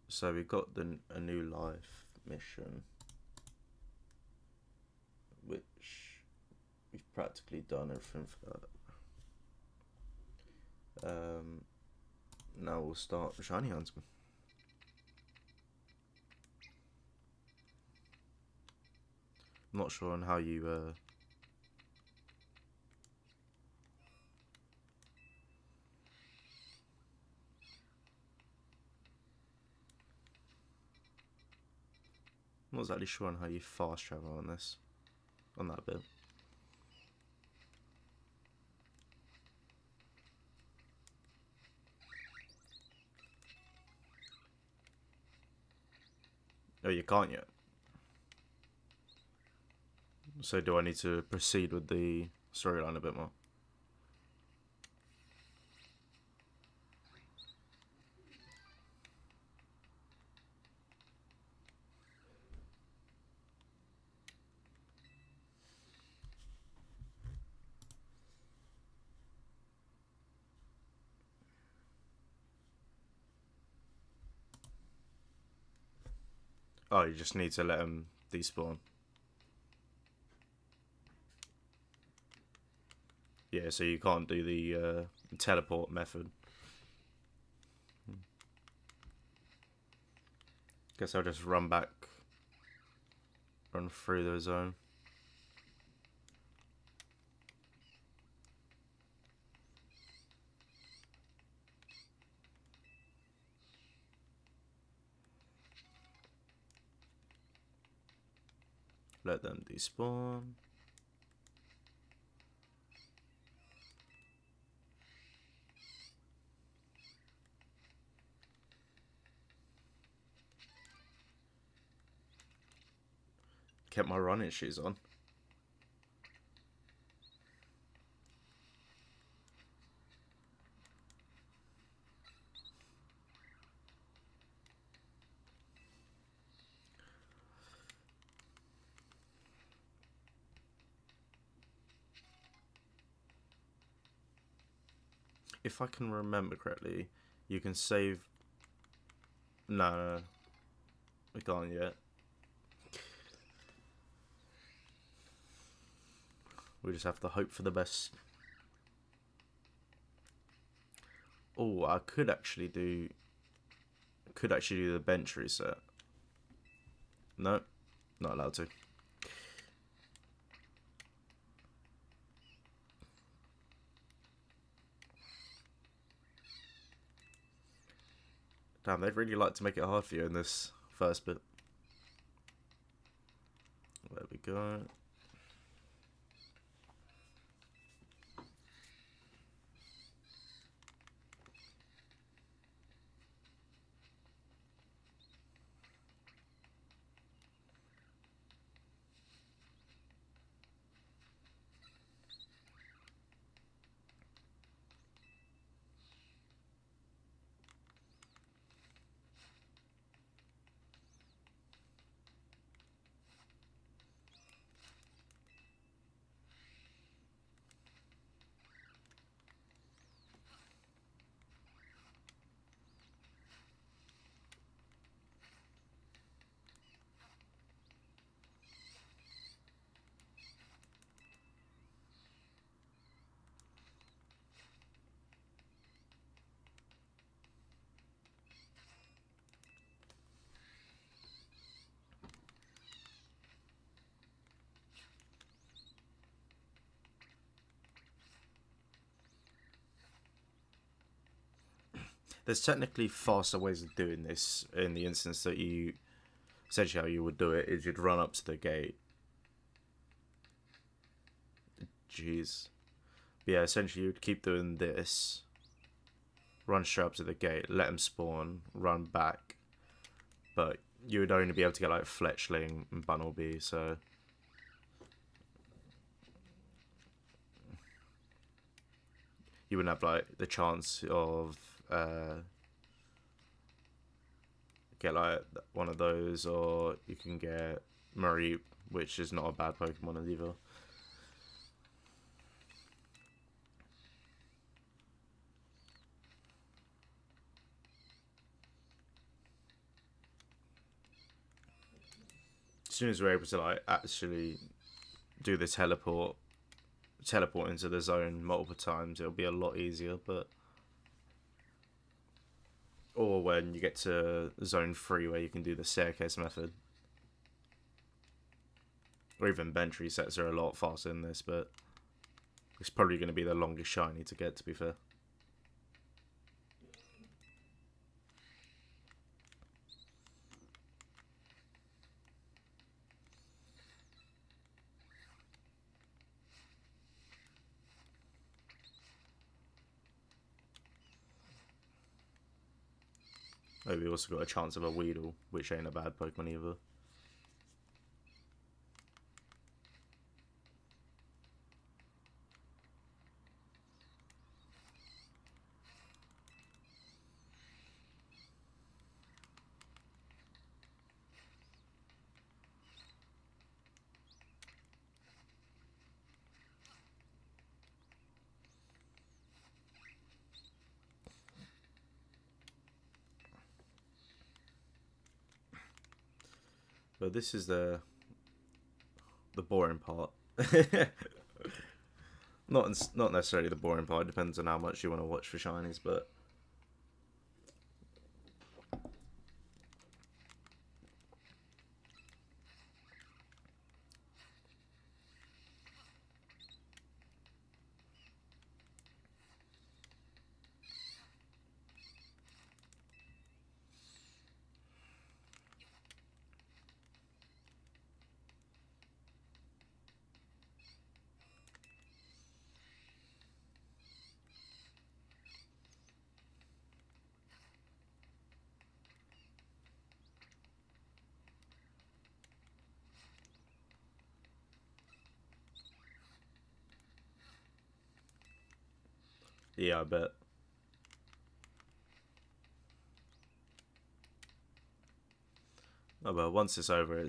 So we got a new life mission, which we've practically done everything for that. Now we'll start Shiny Huntsman. I'm not sure on how you I'm not exactly sure on how you fast travel on this, on that bit. Oh, you can't yet. So do I need to proceed with the storyline a bit more? Oh, you just need to let them despawn. Yeah, so you can't do the teleport method. Guess I'll just run through the zone. Let them despawn. Kept my running shoes on. If I can remember correctly, you can save... No, we can't yet. We just have to hope for the best. Oh, I could actually do the bench reset. No, not allowed to. Damn, they'd really like to make it hard for you in this first bit. There we go. There's technically faster ways of doing this in the instance that you... Essentially how you would do it is you'd run up to the gate. Jeez. But yeah, essentially you'd keep doing this. Run straight up to the gate, let them spawn, run back. But you would only be able to get like Fletchling and Bunnelby, so... You wouldn't have like the chance of... get like one of those, or you can get Mareep, which is not a bad Pokemon either. soon as we're able to like actually do the teleport into the zone multiple times, it'll be a lot easier. But or when you get to zone 3 where you can do the staircase method, or even bench resets are a lot faster than this, but it's probably going to be the longest shiny to get, to be fair. Oh, we also got a chance of a Weedle, which ain't a bad Pokemon either. But this is the boring part. Not necessarily the boring part. It depends on how much you want to watch for shinies, but yeah, I bet. Oh, but once it's over,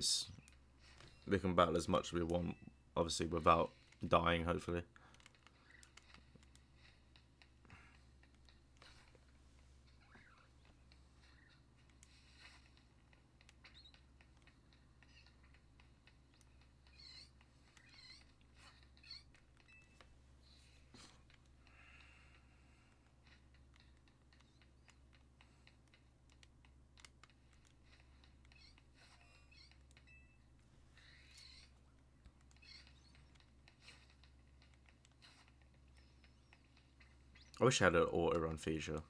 we can battle as much as we want, obviously without dying, hopefully. I wish I had an auto run feature.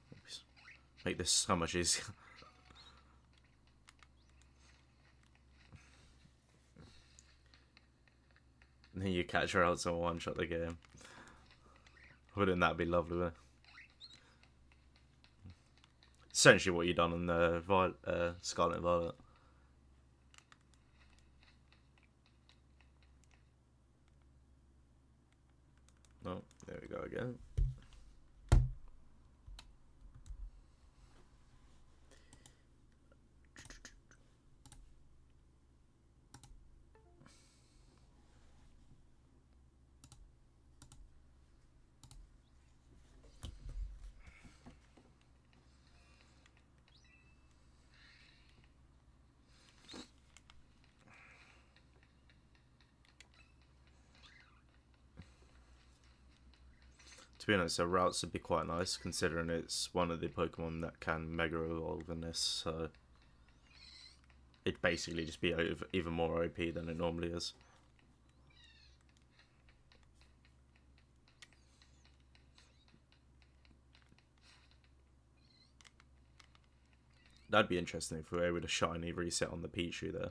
Make this so much easier. And then you catch her out and one shot the game. Wouldn't that be lovely? Essentially what you done on the Scarlet and Violet. Oh, there we go again. To be honest, the routes would be quite nice, considering it's one of the Pokemon that can Mega Evolve in this, so it'd basically just be even more OP than it normally is. That'd be interesting if we were able to shiny reset on the Pichu there.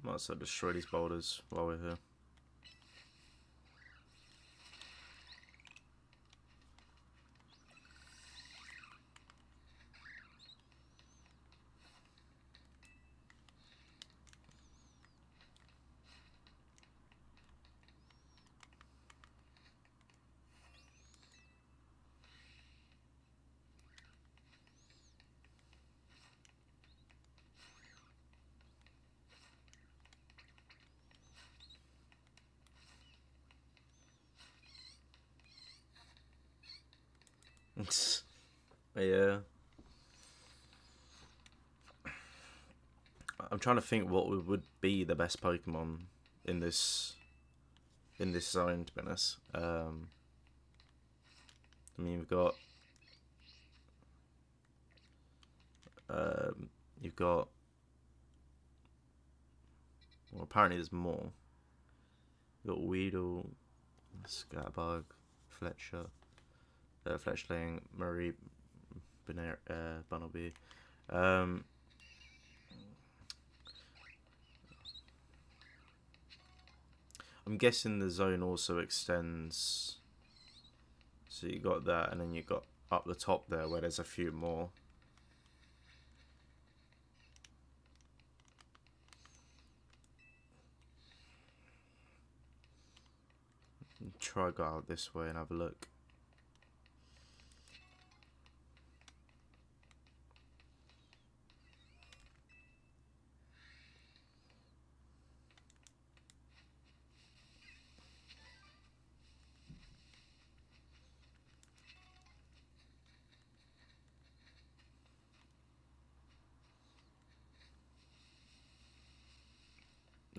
Might as well destroy these boulders while we're here. Yeah. I'm trying to think what would be the best Pokemon in this zone, to be honest. I mean, you've got. Well, apparently there's more. You've got Weedle, Scatterbug, Fletcher, Fletchling, Murray, Bunnelby. I'm guessing the zone also extends. So you got that, and then you got up the top there where there's a few more. Try go out this way and have a look.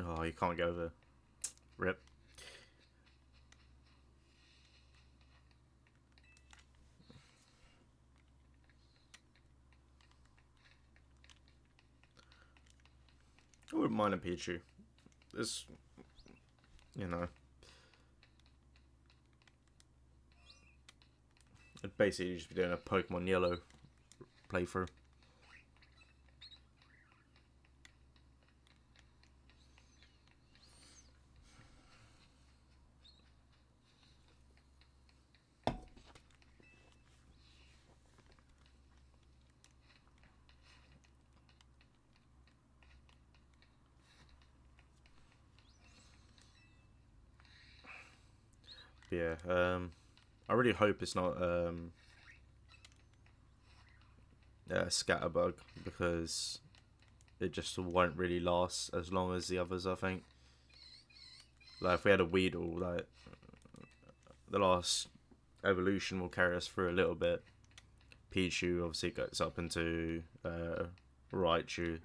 Oh, you can't go over. Rip. I wouldn't mind a Pichu. It's, you know, I'd basically just be doing a Pokemon Yellow playthrough. But yeah, I really hope it's not Scatterbug, because it just won't really last as long as the others, I think. Like, if we had a Weedle, like, the last evolution will carry us through a little bit. Pichu obviously gets up into Raichu.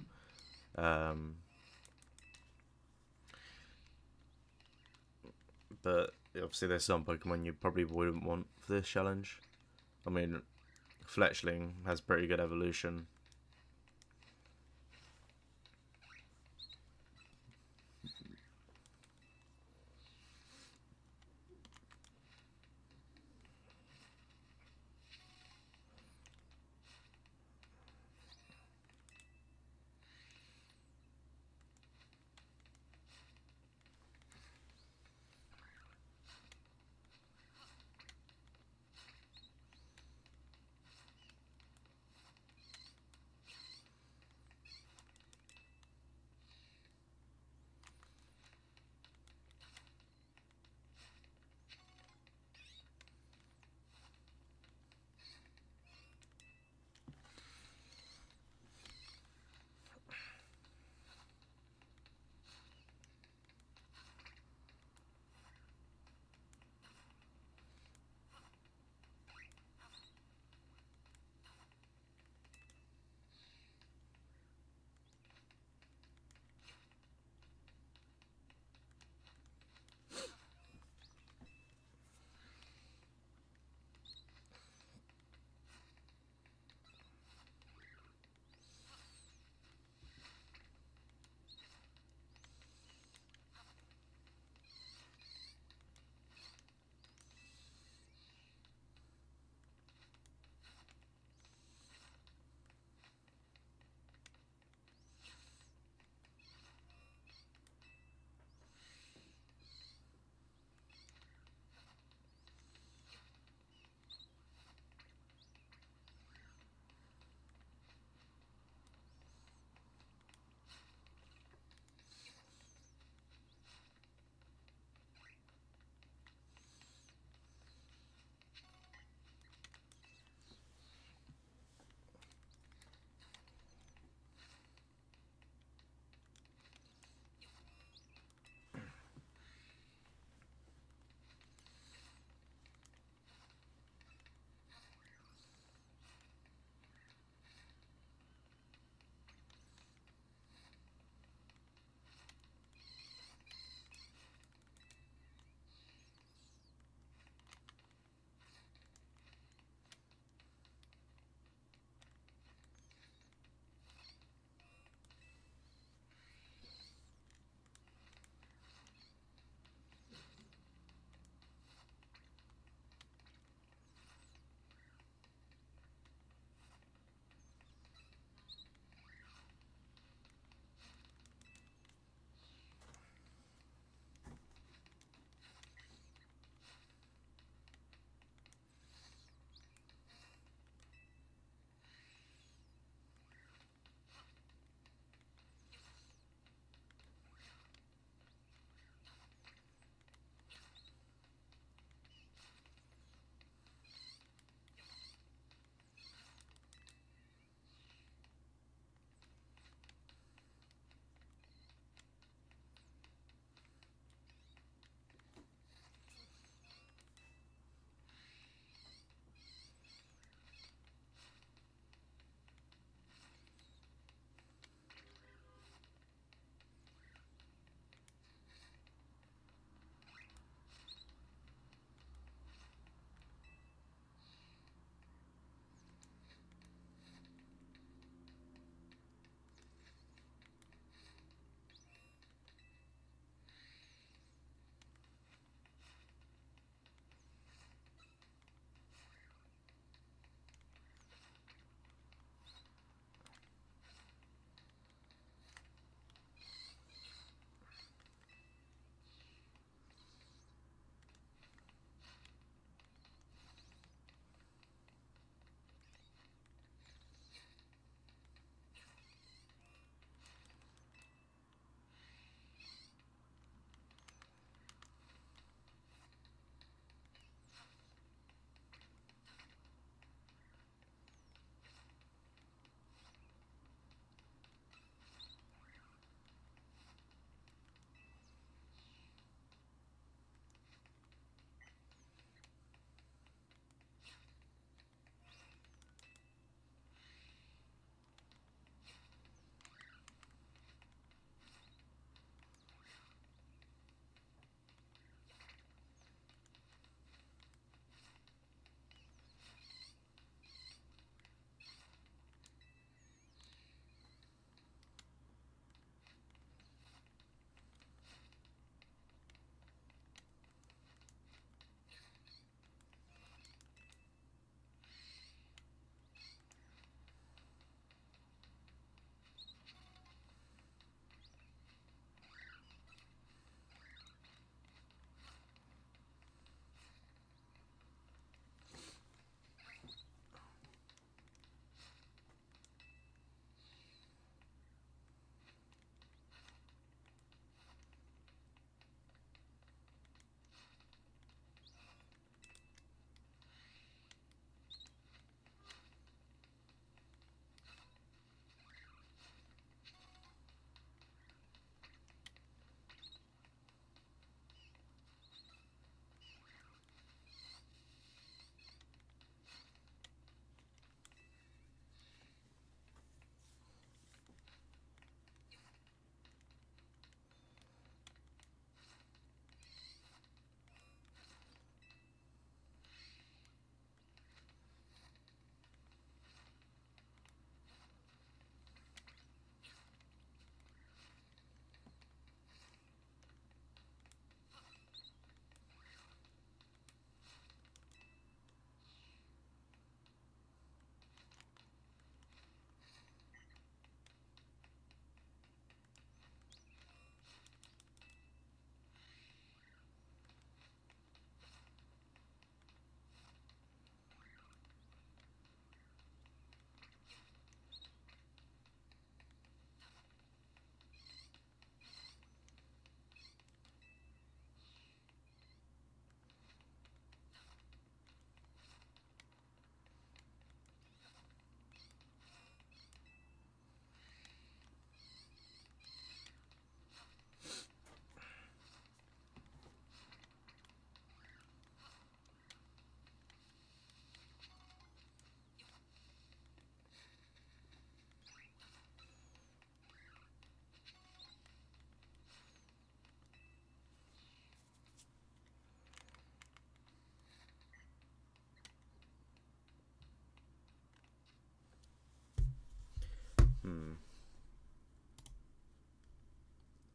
But obviously there's some Pokemon you probably wouldn't want for this challenge. I mean, Fletchling has pretty good evolution.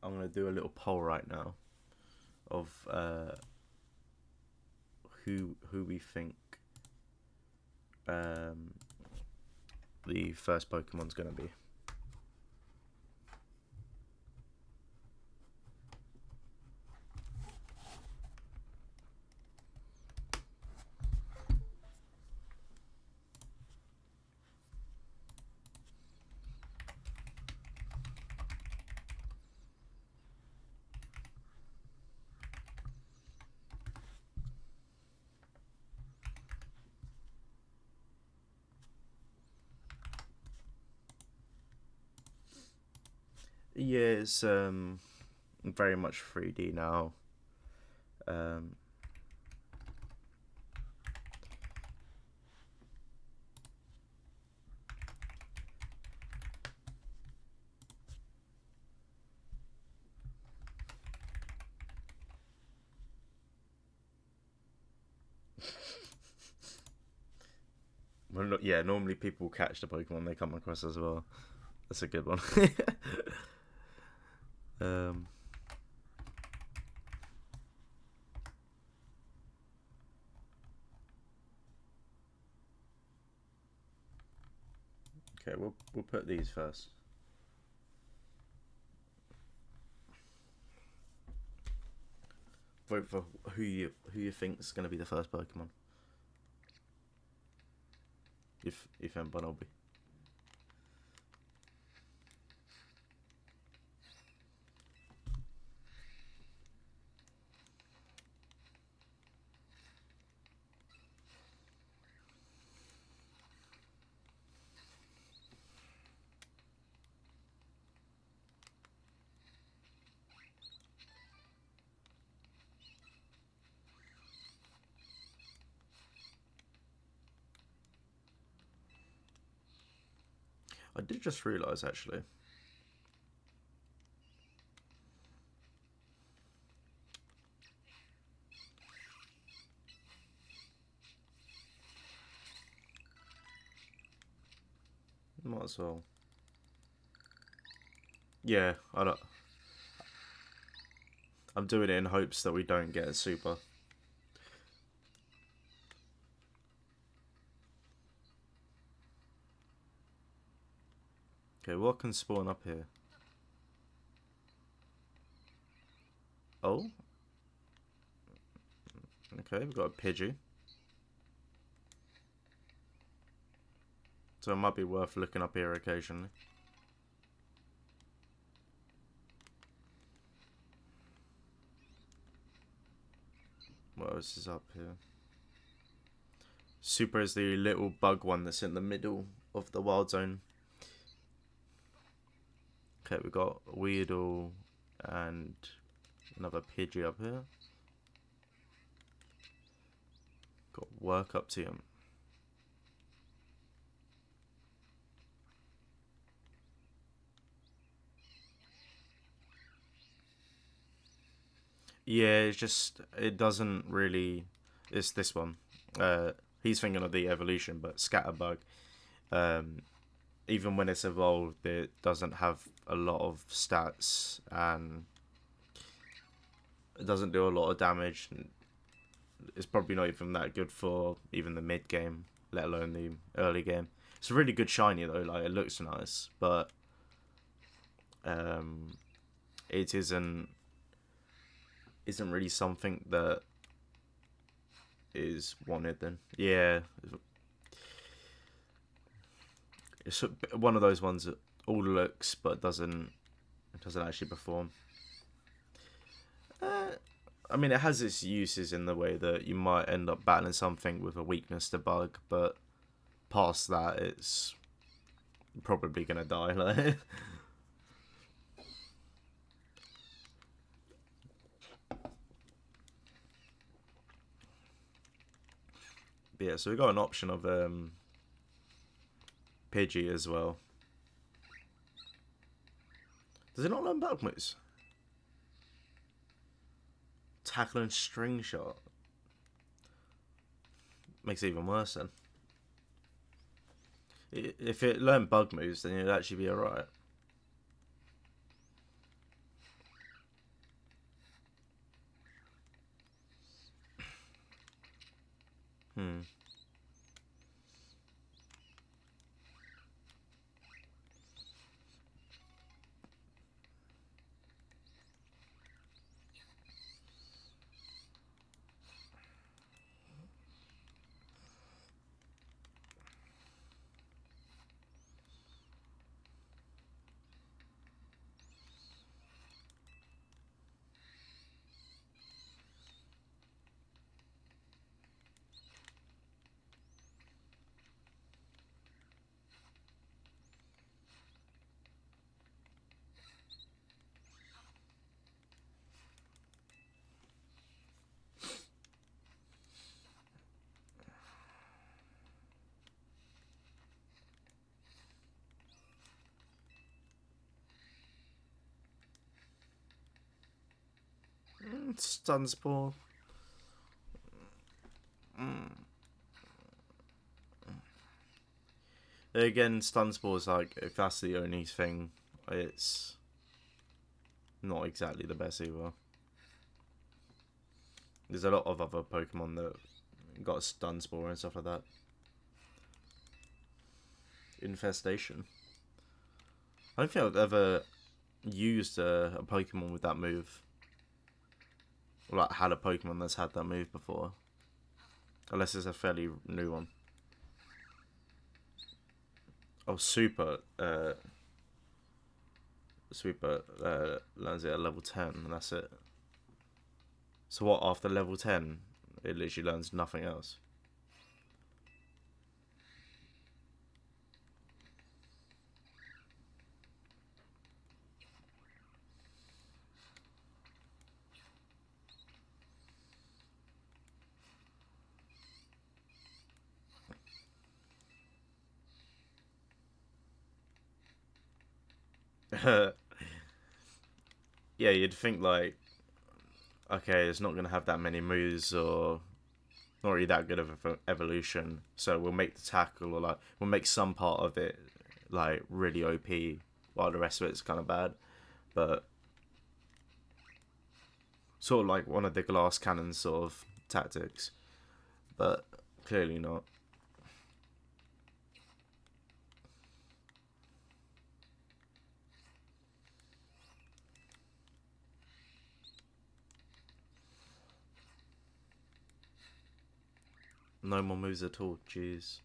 I'm gonna do a little poll right now of who we think the first Pokemon's gonna be. Yeah, it's very much 3D now. Um, well, yeah, normally people catch the Pokemon they come across as well. That's a good one. um, okay, we'll put these first. Vote for who you think is going to be the first Pokemon. If Bonobi. I did just realise actually. Might as well. Yeah, I don't. I'm doing it in hopes that we don't get a super. Okay, what can spawn up here? Oh. Okay, we've got a Pidgey. So it might be worth looking up here occasionally. What else is up here? Super is the little bug one that's in the middle of the wild zone. Okay, we've got Weedle and another Pidgey up here. Got work up to him. Yeah, it's just, it doesn't really, it's this one. He's thinking of the evolution, but Scatterbug, even when it's evolved, it doesn't have a lot of stats, and it doesn't do a lot of damage. It's probably not even that good for even the mid game, let alone the early game. It's a really good shiny though, like it looks nice, but it isn't really something that is wanted then. Yeah, it's one of those ones that all looks but doesn't actually perform. I mean, it has its uses in the way that you might end up battling something with a weakness to bug, but past that, it's probably gonna die. Like, but yeah, so we got an option of Pidgey as well. Does it not learn bug moves? Tackle and string shot makes it even worse then. If it learned bug moves, then it'd actually be alright. Hmm. Stun Spore. Again, Stun Spore is like, if that's the only thing, it's not exactly the best either. There's a lot of other Pokemon that got a Stun Spore and stuff like that. Infestation. I don't think I've ever used a Pokemon with that move. Or like had a Pokemon that's had that move before. Unless it's a fairly new one. Oh, Super. Super lands it at level 10 and that's it. So what, after level 10, it literally learns nothing else? Yeah, you'd think like, okay, it's not going to have that many moves or not really that good of an evolution, so we'll make the tackle, or like we'll make some part of it like really OP while the rest of it's kind of bad. But sort of like one of the glass cannon sort of tactics, but clearly not. No more moves at all, jeez.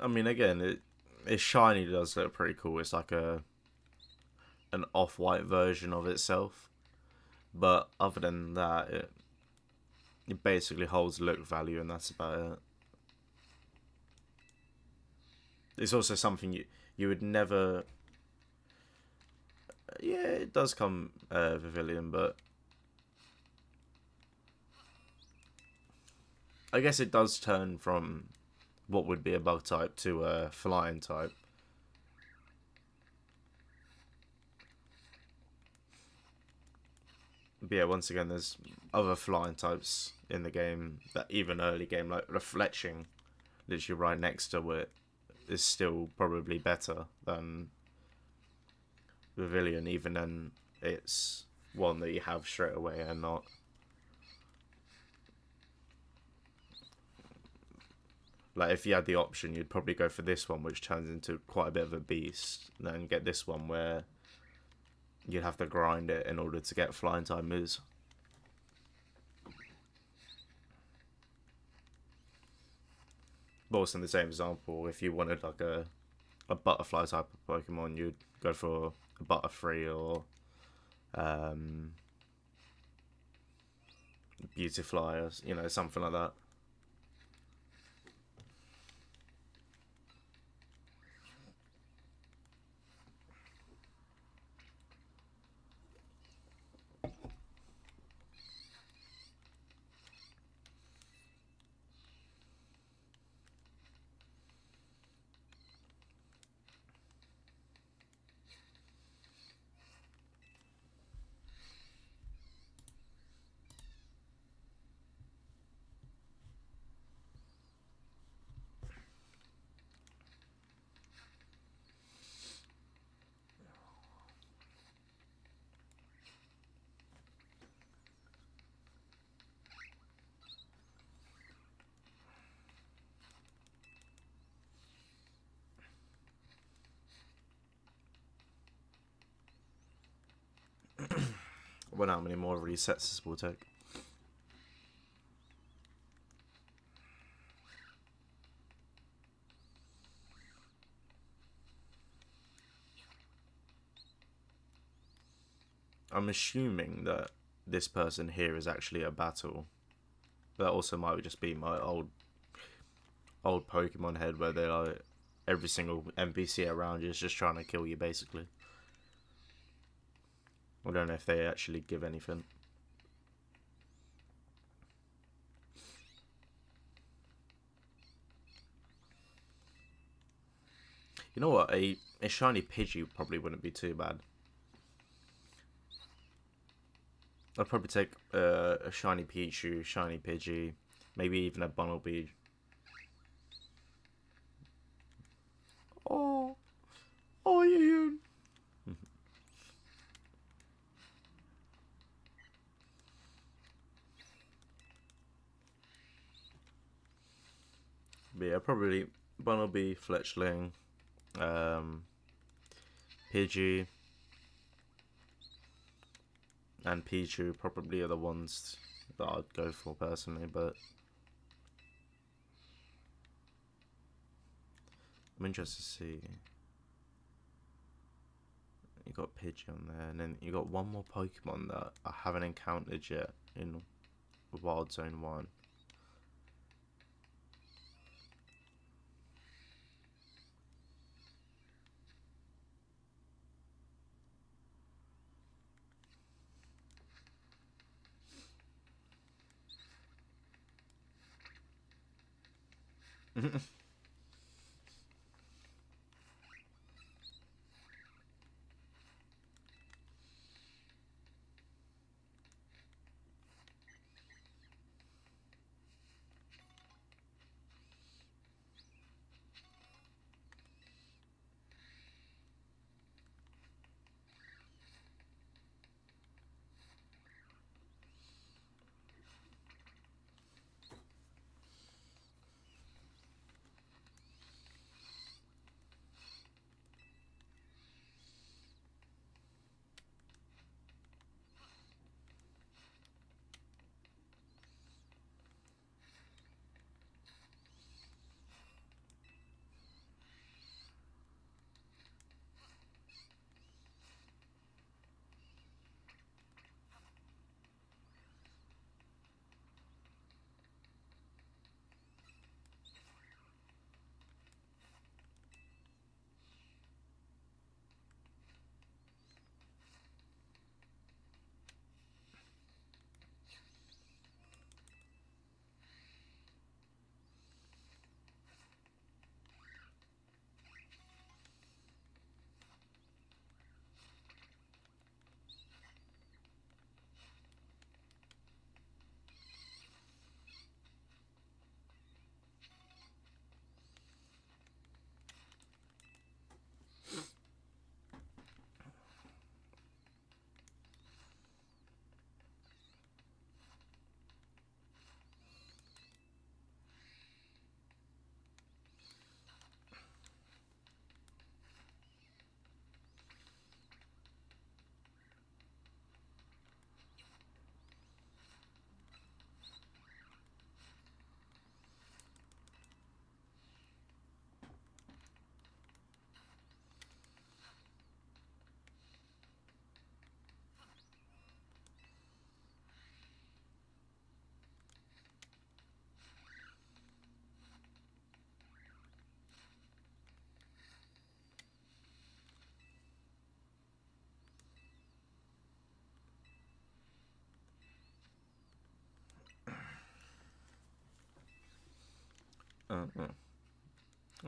I mean, again, it's shiny does look pretty cool. It's like an off-white version of itself, but other than that, it basically holds look value, and that's about it. It's also something you would never. Yeah, it does come Pavilion, but I guess it does turn from what would be a bug type to a flying type. But yeah, once again, there's other flying types in the game that even early game, like Refletching, literally right next to it, is still probably better than Pavilion, even then it's one that you have straight away and not. Like, if you had the option, you'd probably go for this one, which turns into quite a bit of a beast, and then get this one where you'd have to grind it in order to get flying type moves. But also in the same example, if you wanted like a butterfly type of Pokemon, you'd go for a Butterfree or um, Beautifly, or something like that. I wonder how many more resets this will take. I'm assuming that this person here is actually a battle. That also might just be my old Pokemon head, where they're like, every single NPC around you is just trying to kill you, basically. I don't know if they actually give anything. You know what? A shiny Pidgey probably wouldn't be too bad. I'd probably take a shiny Pichu, shiny Pidgey, maybe even a Bunnelby. Oh, you. But yeah, probably Bunnelby, Fletchling, Pidgey, and Pichu probably are the ones that I'd go for personally, but I'm interested to see. You got Pidgey on there, and then you got one more Pokemon that I haven't encountered yet in Wild Zone 1.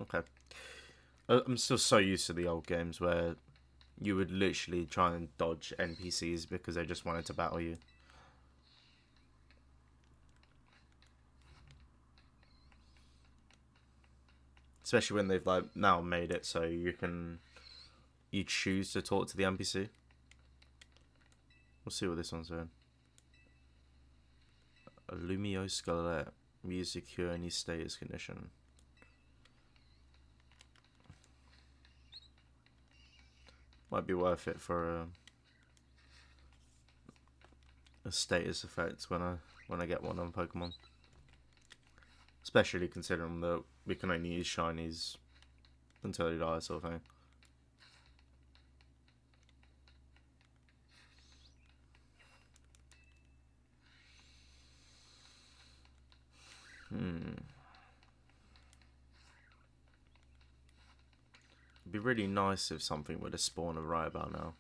Okay. I'm still so used to the old games where you would literally try and dodge NPCs because they just wanted to battle you. Especially when they've like now made it so you choose to talk to the NPC. We'll see what this one's doing. A Lumio Skelet. Use secure any status condition. Might be worth it for a status effect when I get one on Pokemon. Especially considering that we can only use shinies until they die, sort of thing. It'd be really nice if something were to spawn right about now.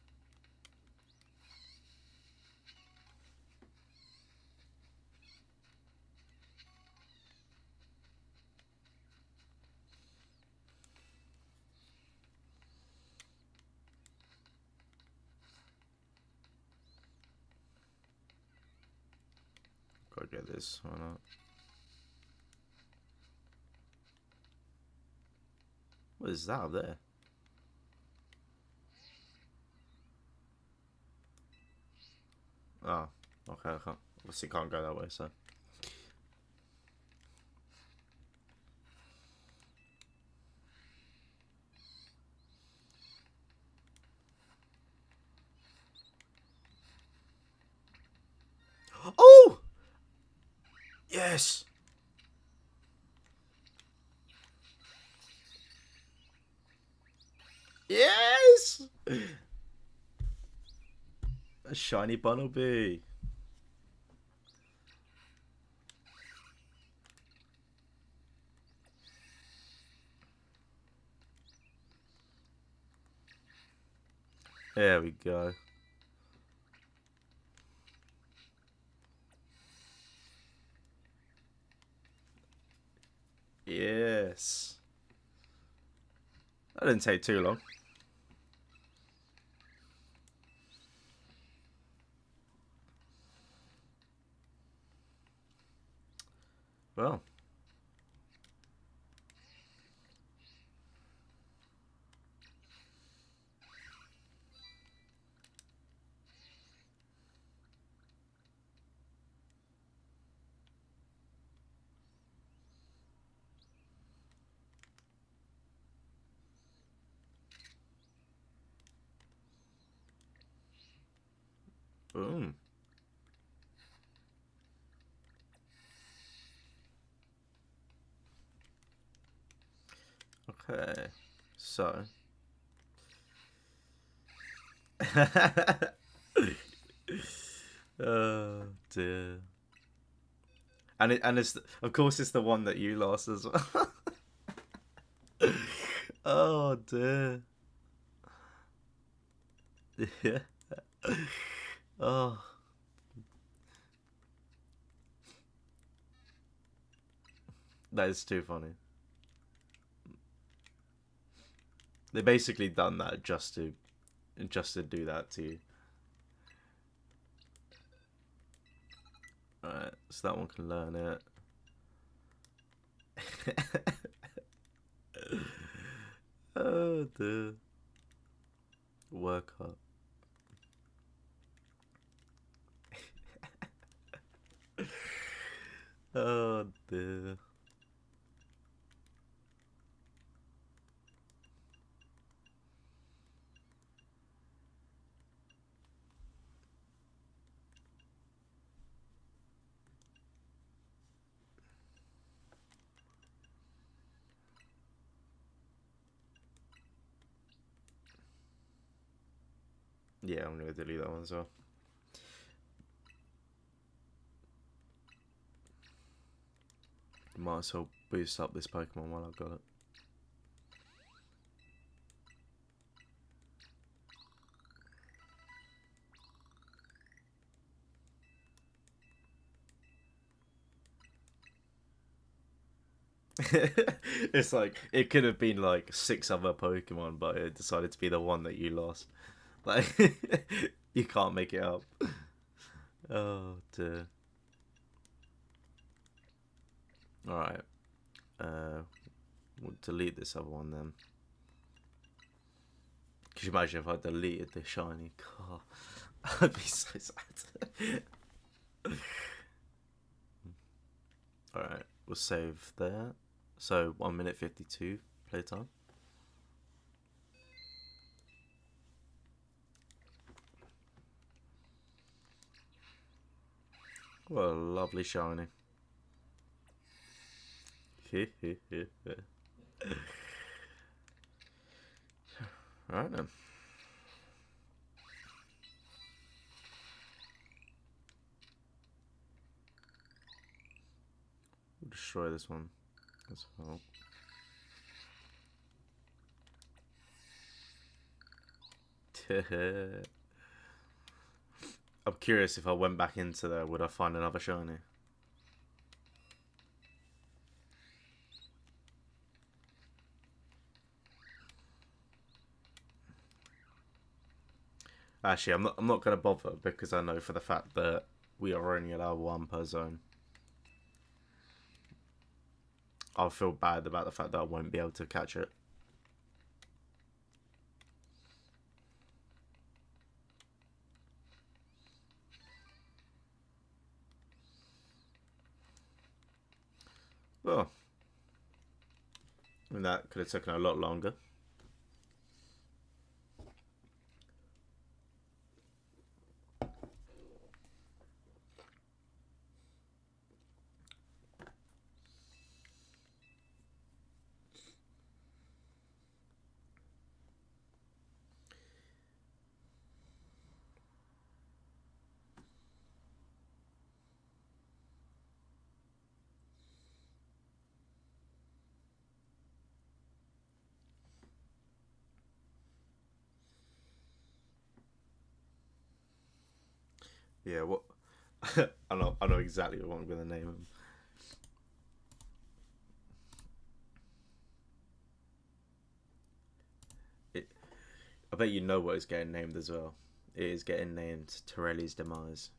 Gotta get this, why not? What is that up there? Oh, okay, I can't. Obviously can't go that way, so. Oh! Yes! Yes! A shiny Bunnelby. There we go. Yes. That didn't take too long. Well. Boom. Okay. So. Oh dear. And it's of course it's the one that you lost as well. Oh dear. Yeah. Oh. That is too funny. They basically done that just to do that to you. Alright, so that one can learn it. Oh dear. Work up. Oh dear. Yeah, I'm gonna delete that one as well. Might as well boost up this Pokemon while I've got it. It's like it could have been like 6 other Pokemon, but it decided to be the one that you lost. Like you can't make it up. Oh dear. Alright. We'll delete this other one then. Could you imagine if I deleted the shiny car? I'd be so sad. Alright, we'll save there. So 1 minute 52 playtime. What a lovely shiny. Alright then. We'll destroy this one as well. I'm curious if I went back into there, would I find another shiny? Actually, I'm not gonna bother because I know for the fact that we are only allowed one per zone. I'll feel bad about the fact that I won't be able to catch it. Well, and that could have taken a lot longer. Yeah, what? I know exactly what I'm gonna name him. I bet you know what is getting named as well. It is getting named Torelli's Demise.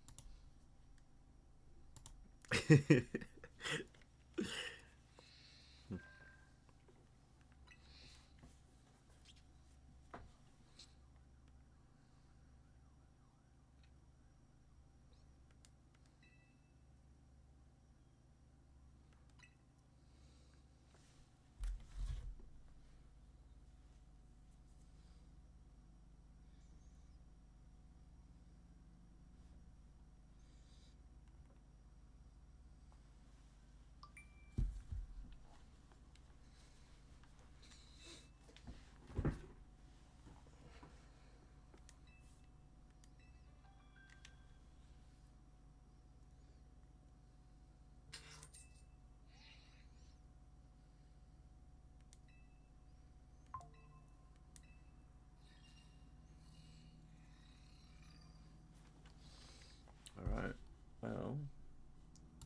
Alright, well,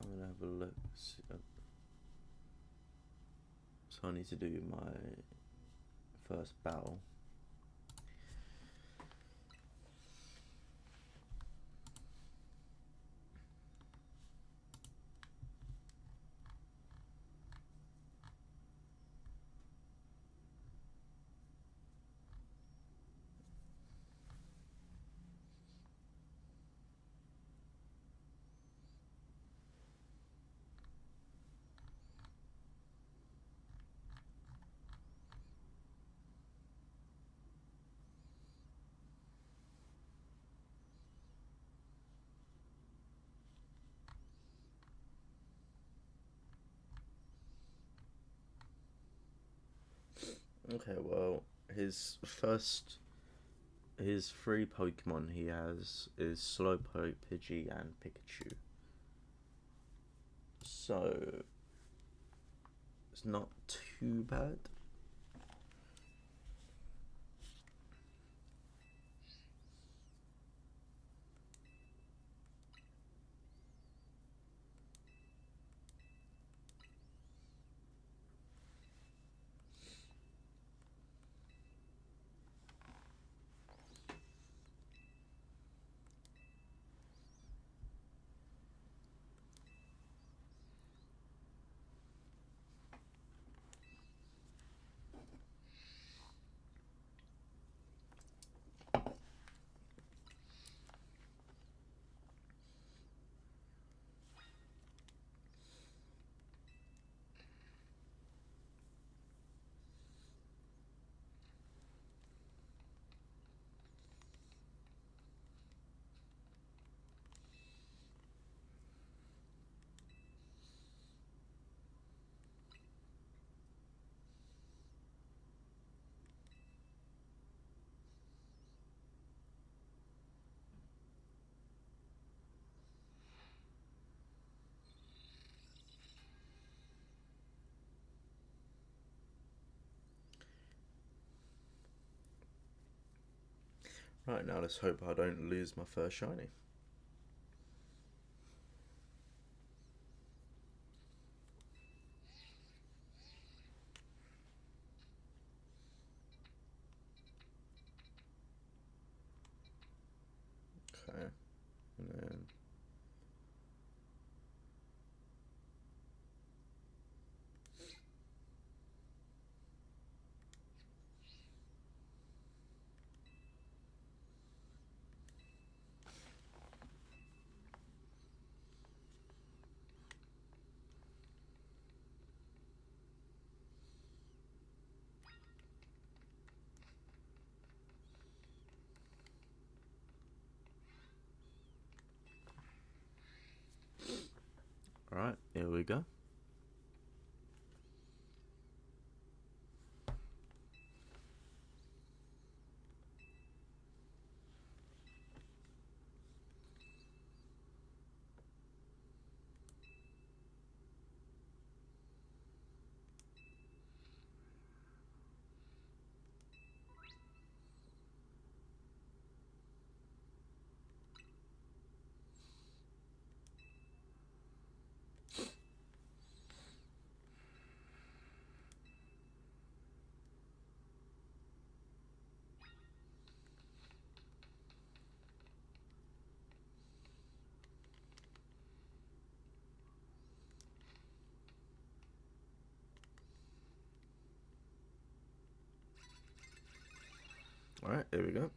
I'm gonna have a look. So I need to do my first battle. Okay, well, his three Pokemon he has is Slowpoke, Pidgey, and Pikachu. So it's not too bad. Right, now let's hope I don't lose my first shiny. Okay, and then alright, here we go. Alright, here we go.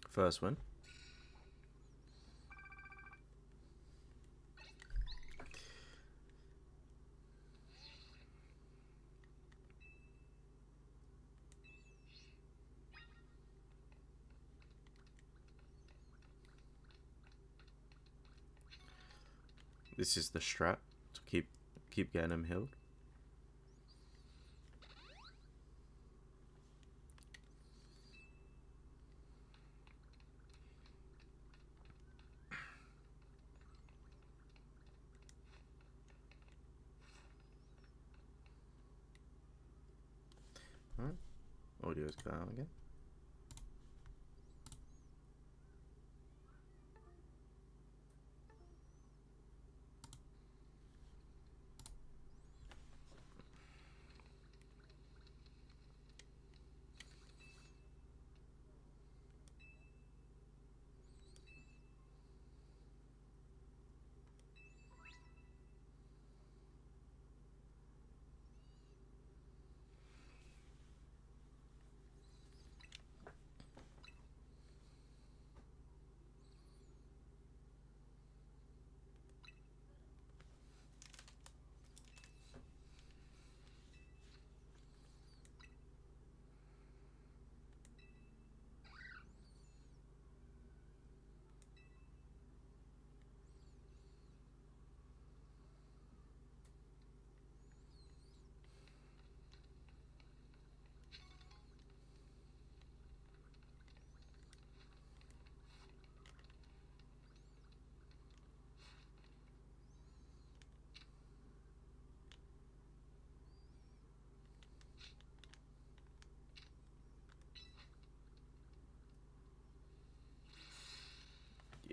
First win. This is the strat to keep getting him healed. Alright, audio's down again.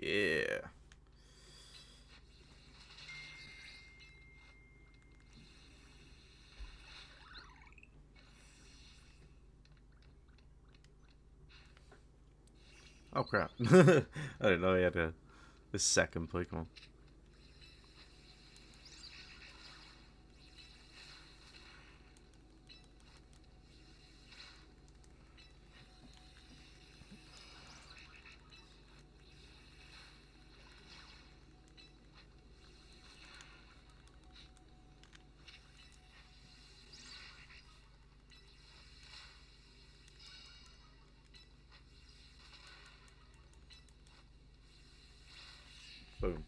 Yeah. Oh crap. I didn't know he had a second Pokemon. Boom.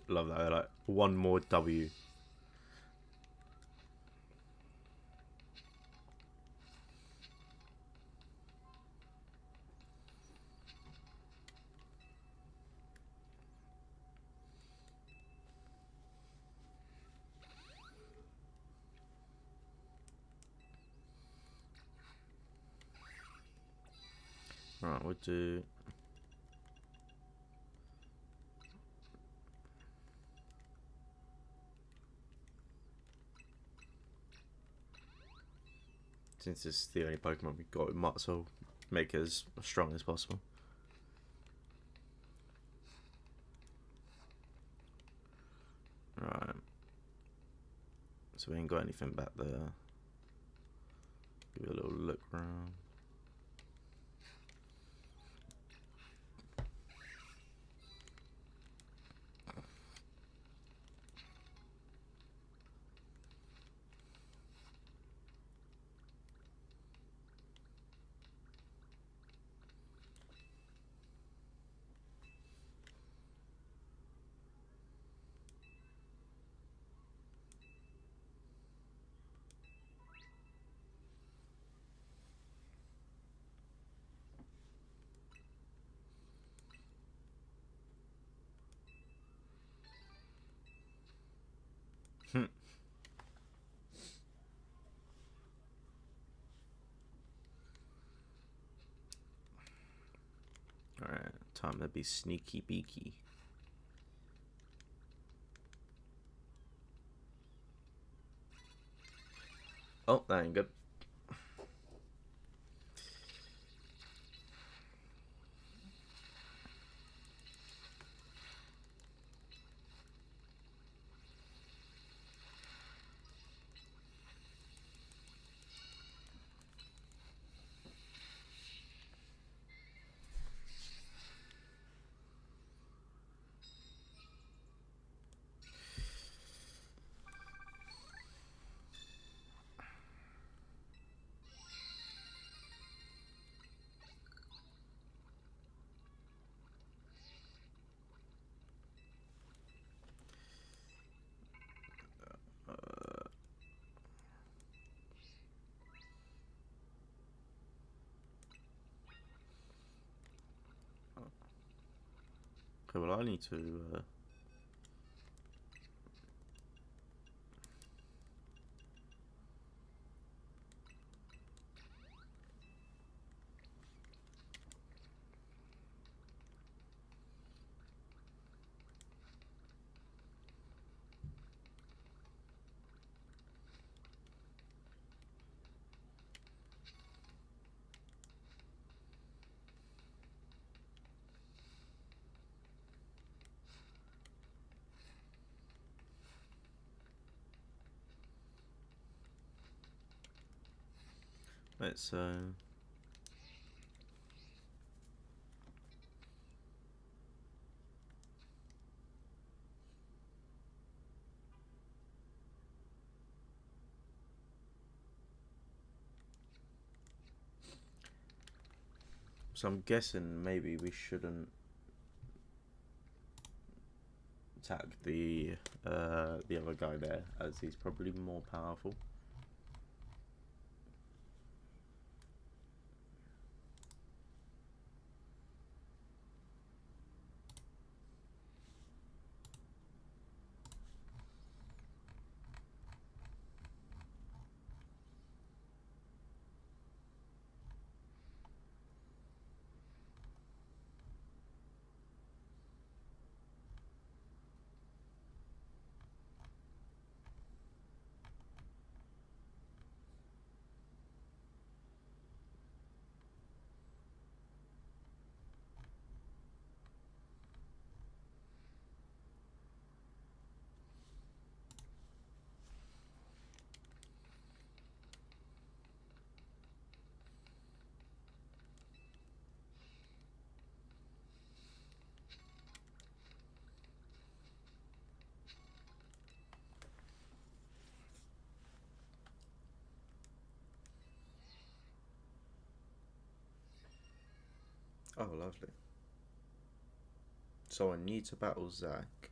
Love that. Like one more W. Right, we'll do. Since it's the only Pokemon we've got, we might as well make it as strong as possible. Right. So we ain't got anything back there. Give it a little look around. Alright, time to be sneaky beaky. Oh, that ain't good. Okay, well I need to let's so I'm guessing maybe we shouldn't attack the other guy there, as he's probably more powerful. Oh, lovely. So I need to battle Zach.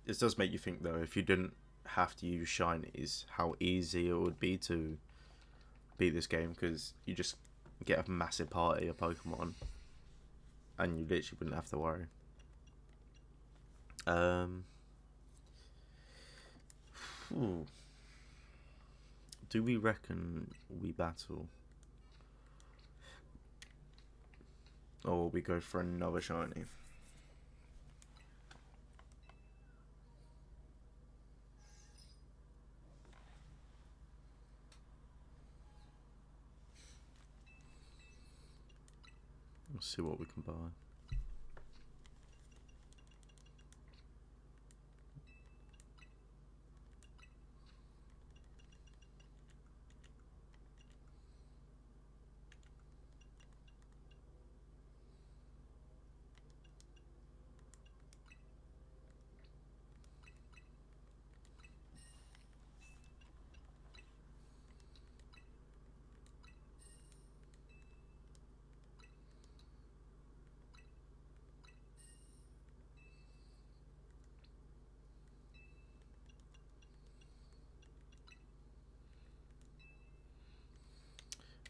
it does make you think though, if you didn't have to use shinies, how easy it would be to beat this game, because you just get a massive party of Pokemon and you literally wouldn't have to worry. Do we reckon we battle, or will we go for another shiny? Let's see what we can buy.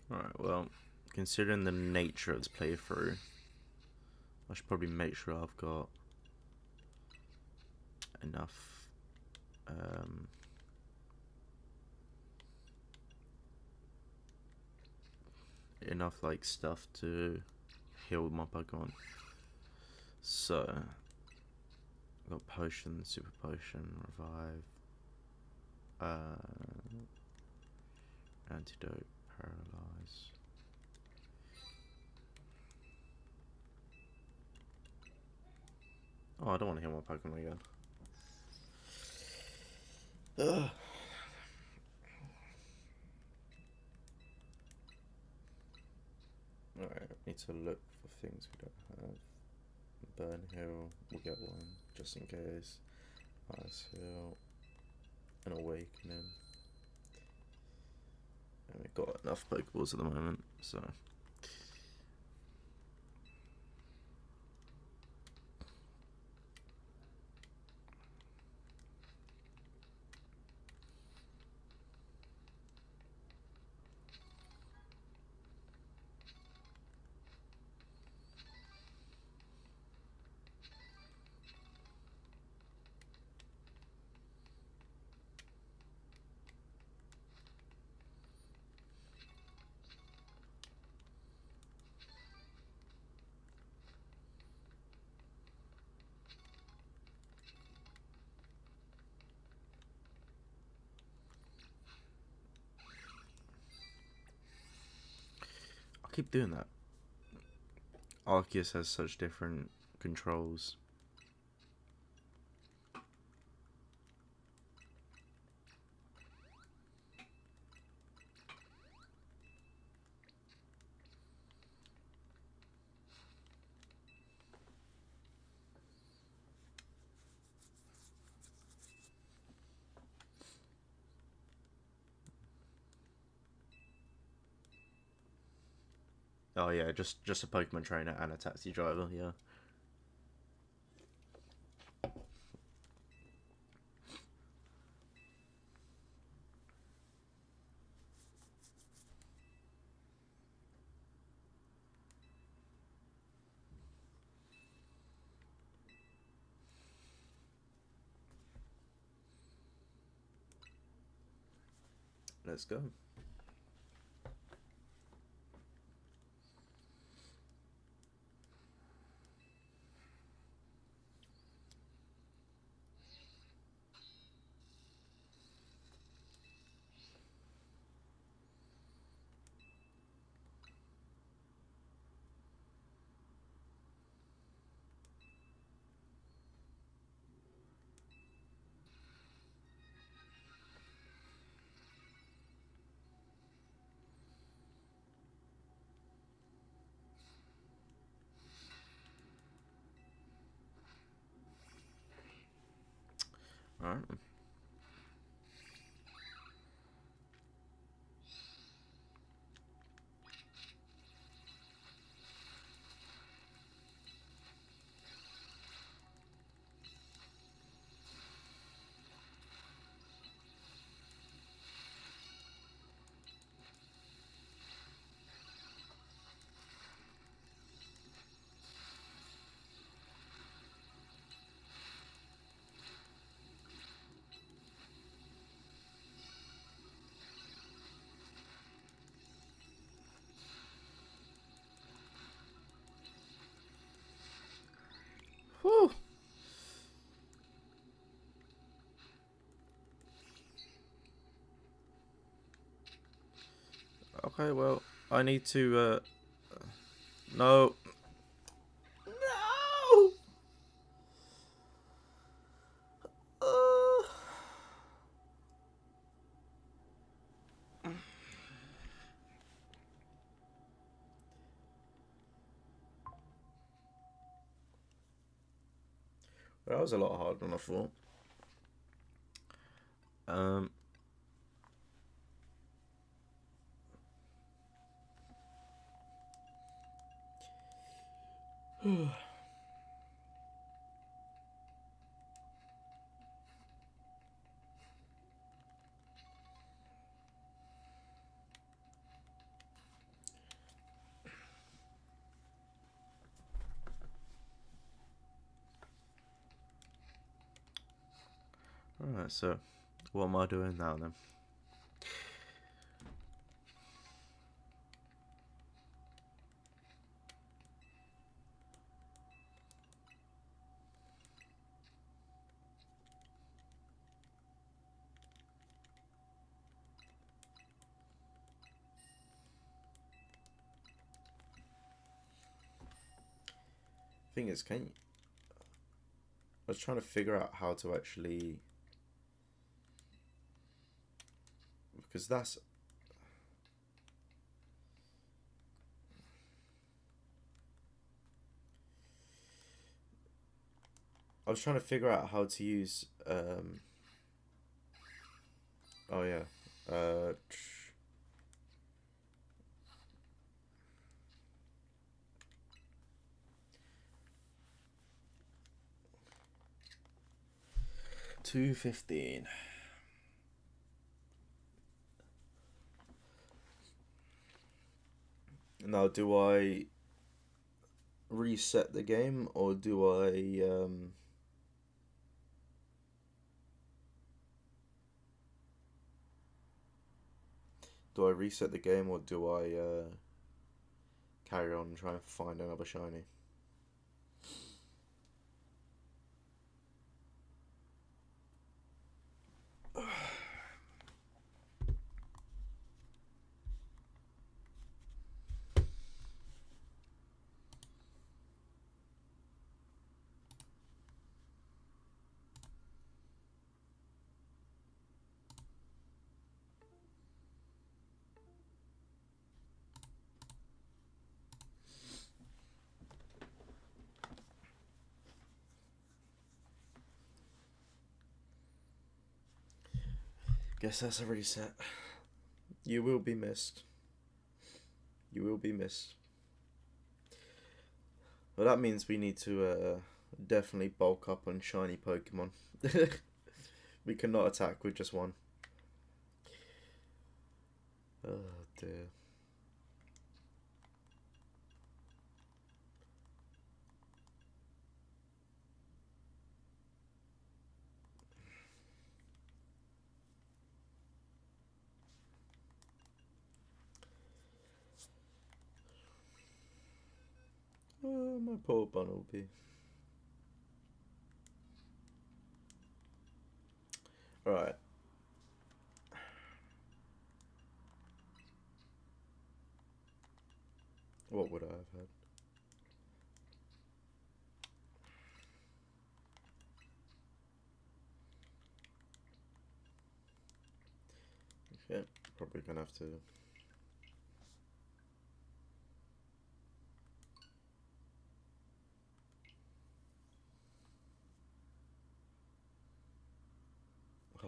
Alright, well, considering the nature of this playthrough, I should probably make sure I've got enough like stuff to heal my Pokemon. So I've got potion, super potion, revive, antidote, paralyze. Oh, I don't want to heal my Pokemon again. Ugh. Alright, need to look for things we don't have. Burn Hill, we'll get one, just in case. Ice Hill, an Awakening. And we've got enough Pokeballs at the moment, so. Keep doing that. Arceus has such different controls. Oh yeah, just a Pokemon trainer and a taxi driver, yeah. Let's go. Alright. Okay, well, I need to, no. No! That was a lot harder than I thought. Alright, so what am I doing now then? Thing is, I was trying to figure out how to actually, because that's, I was trying to figure out how to use, oh yeah, 2:15. Now, do I reset the game or do I reset the game or do I carry on and try and find another shiny? Guess that's a reset. You will be missed. You will be missed. Well, that means we need to definitely bulk up on shiny Pokemon. We cannot attack with just one. Oh dear. Oh, my poor Bunnelby. Alright. What would I have had? Okay, probably gonna have to.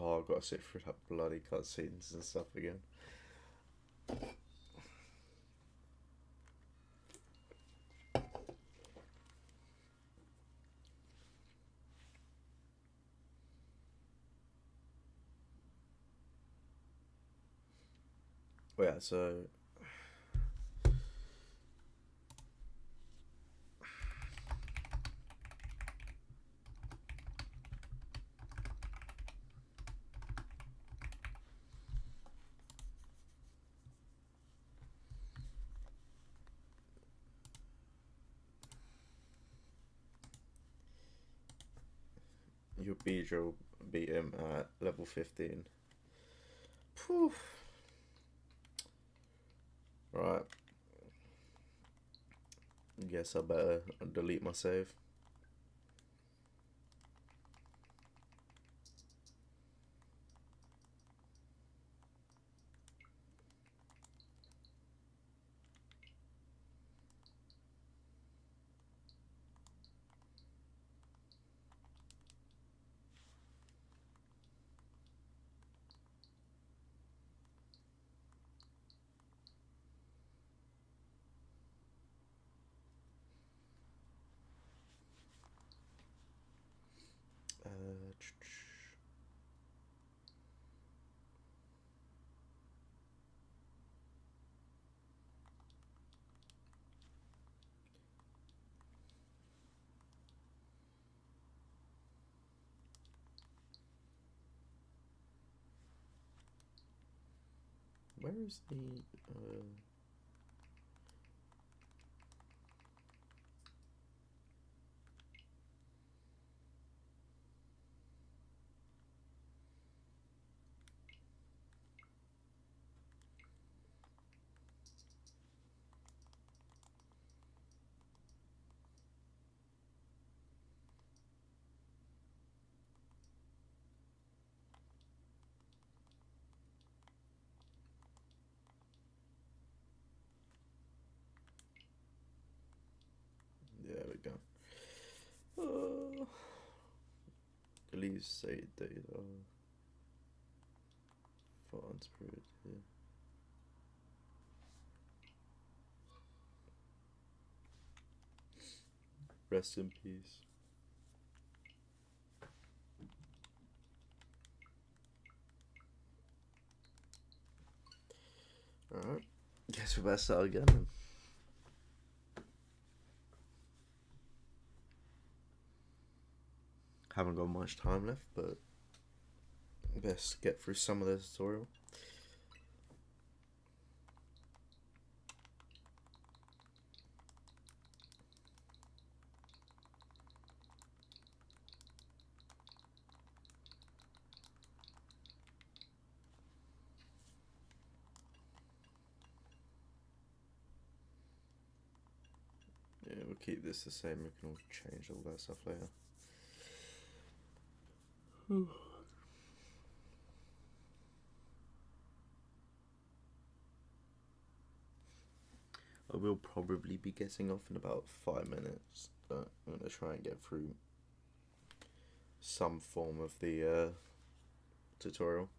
Oh, I've got to sit through that bloody cutscenes and stuff again. Well, yeah, so your Beedrill beat him at level 15. Phew. Right. Guess I better delete my save. Uh, where is the there we go. Delete save data for unspirited. Rest in peace. Alright. Guess we better start again then. Haven't got much time left, but best get through some of the tutorial. Yeah, we'll keep this the same. We can all change all that stuff later. I will probably be getting off in about 5 minutes, but I'm going to try and get through some form of the tutorial.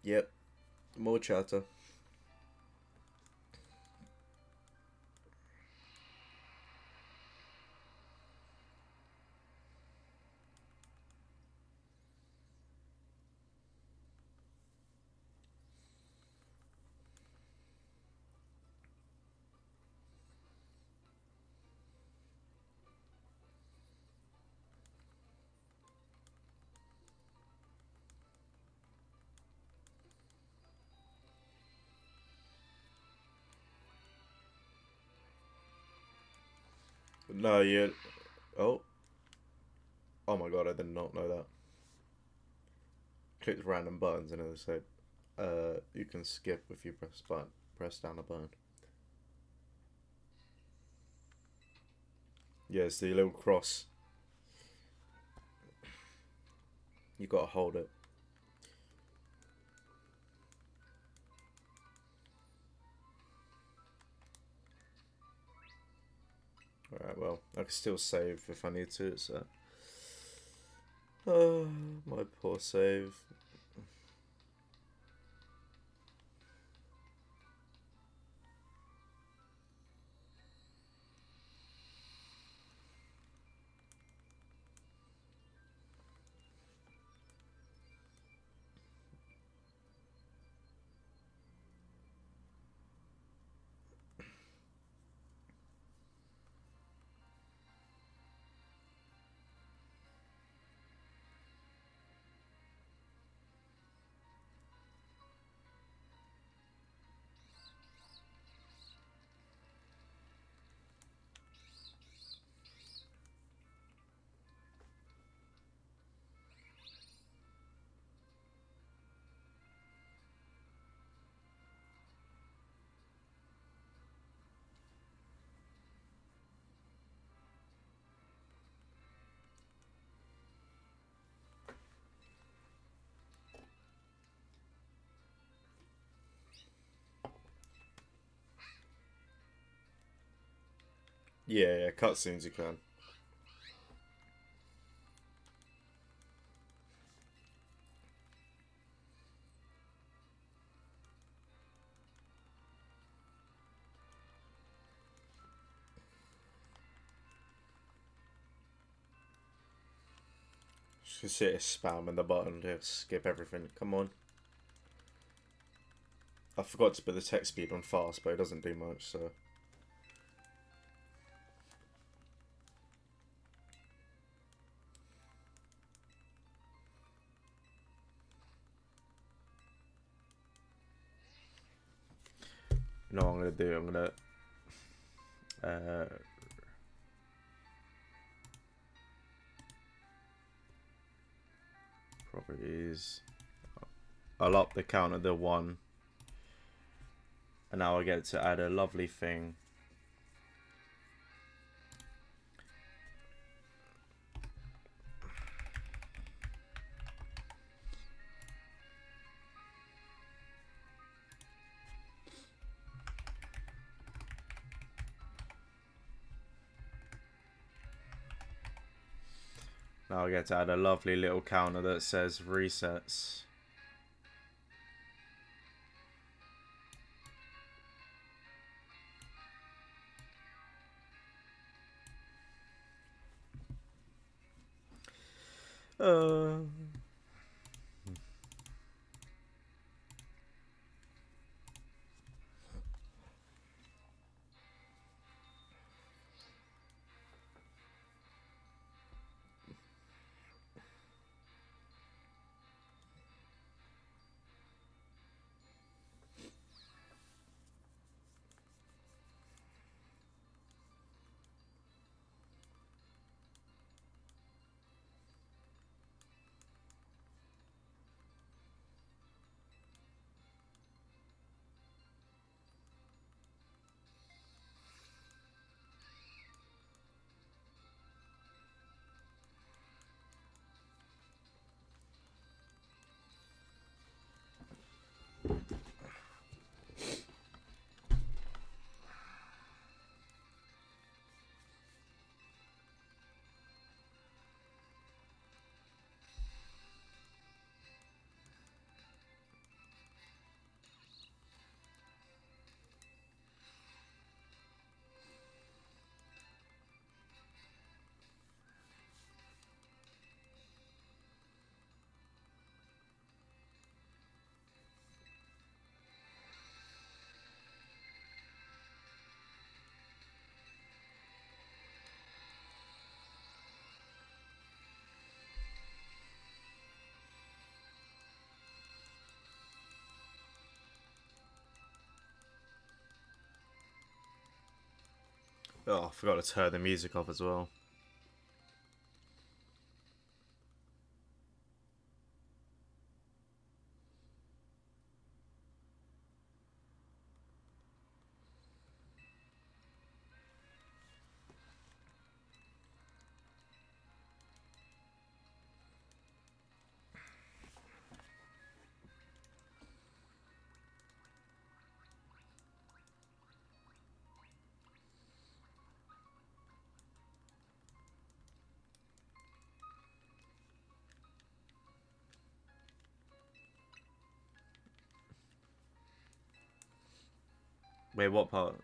Yep, more chatter. No, yeah. Oh. Oh my god, I did not know that. Clicked random buttons and it said, you can skip if you press down a button. Yeah, it's the little cross. You gotta hold it. Alright, well, I can still save if I need to, so. Oh, my poor save. Yeah, cutscenes you can. Just sit spamming the button to skip everything. Come on. I forgot to put the text speed on fast, but it doesn't do much, so. You know what I'm gonna do? I'm gonna properties. I'll up the counter to 1. And now I get to add a lovely thing. Now I get to add a lovely little counter that says resets. Oh, I forgot to turn the music off as well. Wait, what part?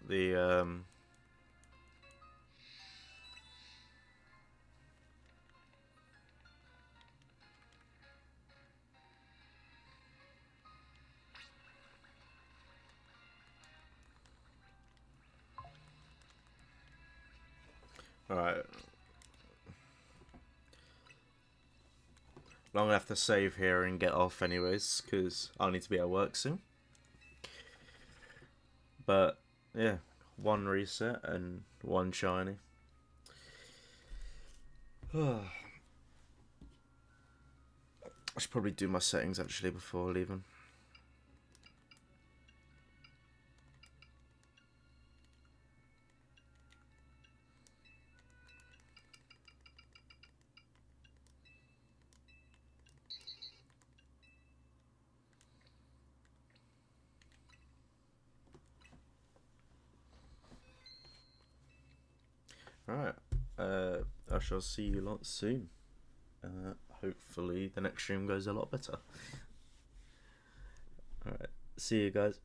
Alright. I'm gonna have to save here and get off anyways, because I'll need to be at work soon. But, yeah. 1 reset and 1 shiny. I should probably do my settings actually before leaving. Right. I shall see you lot soon. Hopefully the next stream goes a lot better. Alright. See you guys.